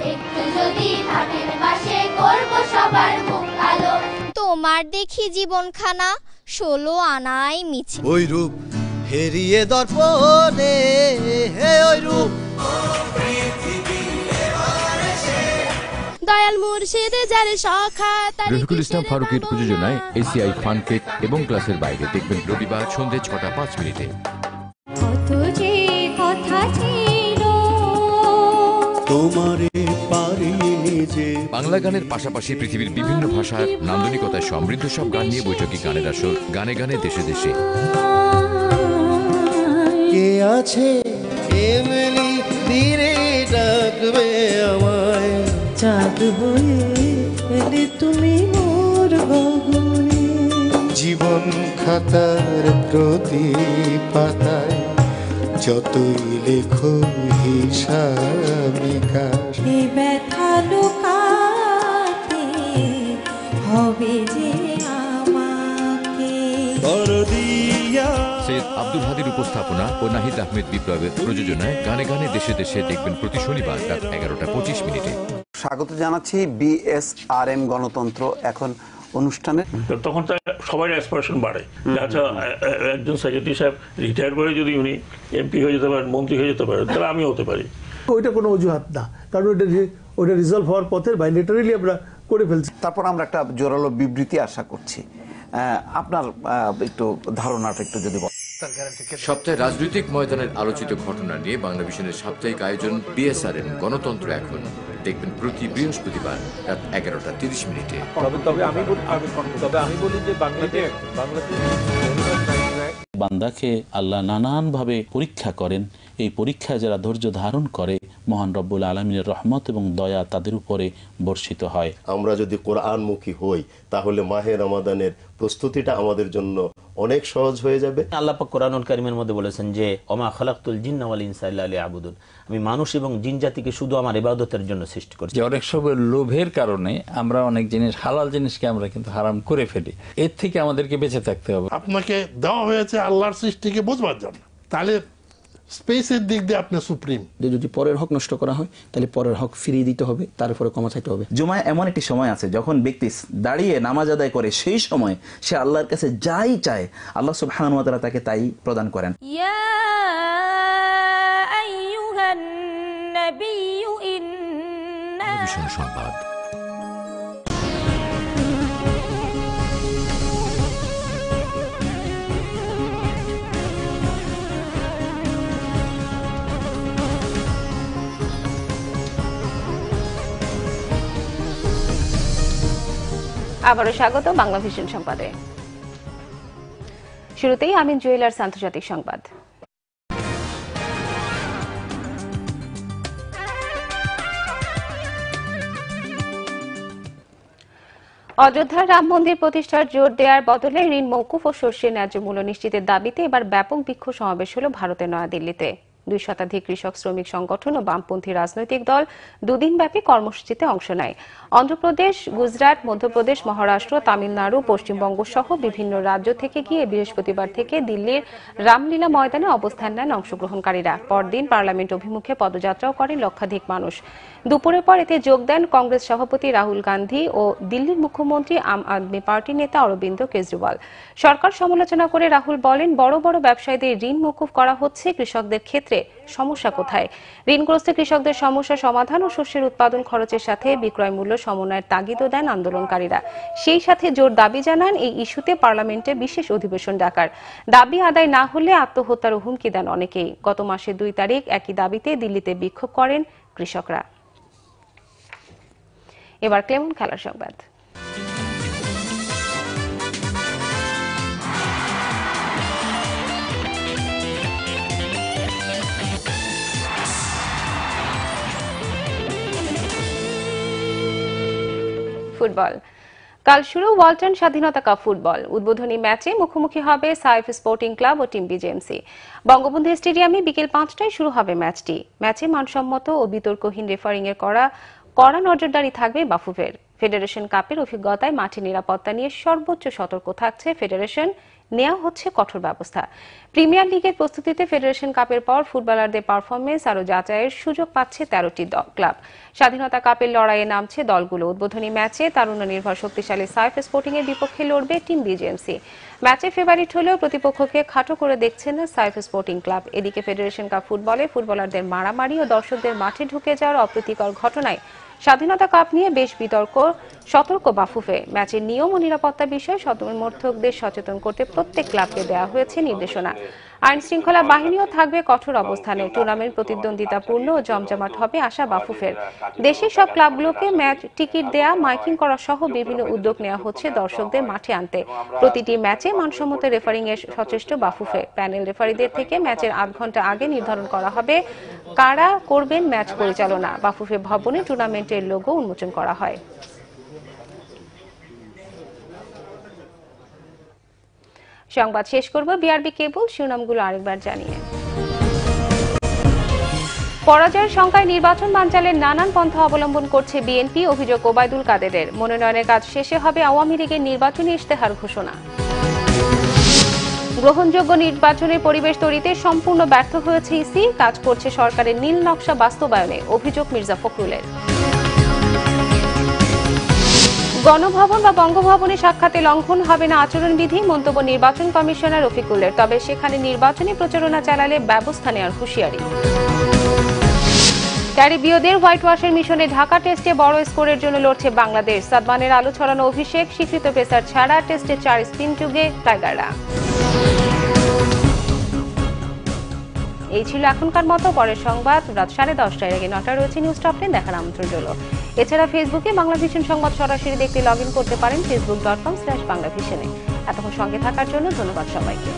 তোমার দেখি জীবনখানা 16 আনায় মিছে। ওই রূপ হেরিয়ে দর্পণে, হে ওই রূপ দয়াল মুর্শিদে যারে সখা। রফিকুল ইসলাম ফারুকের প্রযোজনায় এসিআই ফান কেক এবং ক্লাসের বাইরে দেখবেন রবিবার সন্ধ্যে 6:05। কত যে কথা ছিল তোমারে পারিনি যে। বাংলা গানের পাশাপাশি পৃথিবীর বিভিন্ন ভাষার নান্দনিকতায় সমৃদ্ধ সব গান নিয়ে বৈঠকি গানের আসর গানে গানে দেশে দেশে। কে আছে এমনি ধীরে ডাকবে আমায়, চাঁদ হয়ে এলে তুমি মোর গগনে। জীবন খাতার প্রতি পাতায় যতই লেখো হিসাবিকাশ, এই ব্যথা লুকাতে হবে যে আমাকে। সৈয়দ আব্দুল হাদির উপস্থাপনা ও নাহিদ আহমেদ বিপ্লবের প্রযোজনায় গানে গানে দেশে দেশে দেখবেন প্রতি শনিবার রাত 11:25। স্বাগত জানাচ্ছি বিএসআরএম গণতন্ত্র এখন অনুষ্ঠানে। তখন সবাই অ্যাসপিরেশন বাড়ে, আচ্ছা একজন সেক্রেটারি সাহেব রিটায়ার করে যদি উনি এমপি হয়ে যেতে পারেন, মন্ত্রী হয়ে যেতে পারেন, তাহলে আমি হতে পারি। ওইটা কোনো অজুহাত না, কারণ ওইটা রিজলভ হওয়ার পথে বাইলেটারালি আমরা করে ফেলছি। তারপর আমরা একটা জোরালো বিবৃতি আশা করছি। আপনার একটু ধারণাটা একটু যদি বলেন। সপ্তাহে রাজনৈতিক ময়দানের আলোচিত ঘটনা নিয়ে বাংলা ভিশনের সাপ্তাহিক আয়োজন বিএসআরএম গণতন্ত্র এখন দেখবেন প্রতি বৃহস্পতিবার রাত 11:30। তবে আমি বলি যে বান্দাকে আল্লাহ নানান ভাবে পরীক্ষা করেন। এই পরীক্ষায় যারা ধৈর্য ধারণ করে মহান রব্বুল আলমিনের রহমত এবং দয়া তাদের উপরে বর্ষিত হয়। আমরা যদি কোরআনমুখী হই তাহলে মাহে রমাদানের প্রস্তুতিটা আমাদের জন্য অনেক সহজ হয়ে যাবে। আল্লাহ পাক কোরআনুল কারীমের মধ্যে বলেছেন যে ওমা খালাকতুল জিন্না ওয়াল ইনসা ইল্লা লিয়াবুদুন, আমি মানুষ এবং জিন জাতিকে শুধু আমার ইবাদতের জন্য সৃষ্টি করেছি। যে অনেক সময় লোভের কারণে আমরা অনেক জিনিস, হালাল জিনিসকে আমরা কিন্তু হারাম করে ফেলি। এর থেকে আমাদেরকে বেঁচে থাকতে হবে। আপনাকে দেওয়া হয়েছে আল্লাহর সৃষ্টিকে বুঝবার জন্য, তাহলে স্পেসের দিক দিয়ে আপনি সুপ্রিম। যদি পরের হক নষ্ট করা হয় তাহলে পরের হক ফিরিয়ে দিতে হবে, তারপরে ক্ষমা চাইতে হবে। জুমায় এমন একটি সময় আছে যখন ব্যক্তি দাঁড়িয়ে নামাজ আদায় করে, সেই সময় সে আল্লাহর কাছে যাই চায় আল্লাহ সুবহানাহু ওয়া তাআলা তাকে তাই প্রদান করেন। ইয়া আইয়ুহান নাবিয়্যু ইন্না সংবাদ। আবারও স্বাগত বাংলা ভিশন সংবাদে। শুরুতেই আমিন জুয়েলার্স আন্তর্জাতিক সংবাদ। অযোধ্যার রাম মন্দির প্রতিষ্ঠার জোর দেওয়ার বদলে ঋণ মওকুফ ও শস্যের ন্যায্য মূল্য নিশ্চিতের দাবিতে এবার ব্যাপক বিক্ষোভ সমাবেশ হলো ভারতের নয়াদিল্লিতে। 2 শতাধিক কৃষক শ্রমিক সংগঠন ও বামপন্থী রাজনৈতিক দল দুদিনব্যাপী কর্মসূচিতে অংশ নেয়। অন্ধ্রপ্রদেশ, গুজরাট, মধ্যপ্রদেশ, মহারাষ্ট্র, তামিলনাড়ু, পশ্চিমবঙ্গ সহ বিভিন্ন রাজ্য থেকে গিয়ে বৃহস্পতিবার থেকে দিল্লির রামলীলা ময়দানে অবস্থান নেন অংশগ্রহণকারীরা। পরদিন পার্লামেন্ট অভিমুখে পদযাত্রাও করেন লক্ষাধিক মানুষ। দুপুরের পর এতে যোগ দেন কংগ্রেস সভাপতি রাহুল গান্ধী ও দিল্লির মুখ্যমন্ত্রী আম আদমি পার্টির নেতা অরবিন্দ কেজরিওয়াল। সরকার সমালোচনা করে রাহুল বলেন, বড় বড় ব্যবসায়ীদের ঋণ মওকুফ করা হচ্ছে, কৃষকদের ক্ষেত্রে সমস্যা কোথায়? ঋণগ্রস্ত কৃষকদের সমস্যা সমাধান ও শস্যের উৎপাদন খরচের সাথে বিক্রয় মূল্য সমন্বয়ের তাগিদও দেন আন্দোলনকারীরা। সেই সাথে জোর দাবি জানান এই ইস্যুতে পার্লামেন্টে বিশেষ অধিবেশন ডাকার। দাবি আদায় না হলে আত্মহত্যার হুমকি দেন অনেকেই। গত মাসের 2 তারিখ একই দাবিতে দিল্লিতে বিক্ষোভ করেন কৃষকরা। এবার ক্লেমন খেলার সংবাদ। ফুটবল। কাল শুরু ওয়ালটন স্বাধীনতা কাপ ফুটবল। উদ্বোধনী ম্যাচে মুখোমুখি হবে সাইফ স্পোর্টিং ক্লাব ও টিম বিজেএমসি। বঙ্গবন্ধু স্টেডিয়ামে বিকেল 5টায় শুরু হবে ম্যাচটি। ম্যাচে মানসম্মত ও বিতর্কহীন রেফারিং এর কড়া নজরদারি থাকবে বাফুফের। ফেডারেশন কাপের অভিজ্ঞতায় মাঠে নিরাপত্তা নিয়ে সর্বোচ্চ সতর্ক থাকছে ফেডারেশন, নেওয়া হচ্ছে কঠোর ব্যবস্থা। প্রিমিয়ার লিগের প্রস্তুতিতে ফেডারেশন কাপের পর ফুটবলারদের পারফরমেন্স আরও যাচাইয়ের সুযোগ পাচ্ছে 13টি ক্লাব। স্বাধীনতা কাপের লড়াইয়ে নামছে দলগুলো। উদ্বোধনী ম্যাচে তারুণ্য নির্ভর শক্তিশালী সাইফ স্পোর্টিং এর বিপক্ষে লড়বে টিম বিজেএমসি। ম্যাচে ফেভারিট হলেও প্রতিপক্ষকে খাটো করে দেখছেন না সাইফ স্পোর্টিং ক্লাব। এদিকে ফেডারেশন কাপ ফুটবলে ফুটবলারদের মারামারি ও দর্শকদের মাঠে ঢুকে যাওয়ার অপ্রীতিকর ঘটনায় স্বাধীনতা কাপ নিয়ে বেশ সতর্ক বাফুফে। ম্যাচের নিয়ম ও নিরাপত্তা বিষয়ে সমর্থকদের সচেতন করতে প্রত্যেক ক্লাবকে দেওয়া হয়েছে নির্দেশনা। আইন শৃঙ্খলা বাহিনীও থাকবে কঠোর অবস্থানে। টুর্নামেন্ট প্রতিদ্বন্দ্বিতাপূর্ণ ও জমজমাট হবে আশা বাফুফের। দেশের সব ক্লাবগুলোকে ম্যাচ টিকিট দেয়া, মাইকিং করা সহ বিভিন্ন উদ্যোগ নেওয়া হচ্ছে দর্শকদের মাঠে আনতে। প্রতিটি ম্যাচে মানসম্মত রেফারিং এর সচেষ্ট বাফুফে। প্যানেল রেফারিদের থেকে ম্যাচের 8 ঘন্টা আগে নির্ধারণ করা হবে কারা করবেন ম্যাচ পরিচালনা। বাফুফে ভবনে টুর্নামেন্টের লোগো উন্মোচন করা হয়। সংবাদ শেষ করব বিআরবি কেবল শিরোনামগুলো আরেকবার জানিয়ে। পরাজয়ের শঙ্কায় নির্বাচন বানচালের নানান পন্থা অবলম্বন করছে বিএনপি, অভিযোগ ওবায়দুল কাদেরের। মনোনয়নের কাজ শেষে হবে আওয়ামী লীগের নির্বাচনী ইশতেহার ঘোষণা। গ্রহণযোগ্য নির্বাচনের পরিবেশ তৈরিতে সম্পূর্ণ ব্যর্থ হয়েছে ইসি, কাজ করছে সরকারের নীল নকশা বাস্তবায়নে, অভিযোগ মির্জা ফখরুলের। গণভবন বা বঙ্গভবনে সাক্ষাতে লঙ্ঘন হবে না আচরণবিধি, মন্তব্য নির্বাচন কমিশনার রফিকুলের। তবে সেখানে নির্বাচনী প্রচারণা চালালে ব্যবস্থা নেওয়ার হুঁশিয়ারি। ক্যারিবীয়দের হোয়াইট ওয়াশের মিশনে ঢাকা টেস্টে বড় স্কোরের জন্য লড়ছে বাংলাদেশ। সাদমানের আলো ছড়ানো অভিষেক, স্বীকৃত পেসার ছাড়া টেস্টে 4 স্পিন যুগে টাইগাররা। এই ছিল এখনকার মতো। পরের সংবাদ রাত 10:30টার আগে 9টা রয়েছে নিউজ টপ 10 দেখার আমন্ত্রণ রইল। এছাড়া ফেসবুকে বাংলাভিশন সংবাদ সরাসরি দেখতে লগ ইন করতে পারেন facebook.com/বাংলাভিশনে। এতক্ষণ সঙ্গে থাকার জন্য ধন্যবাদ সবাইকে।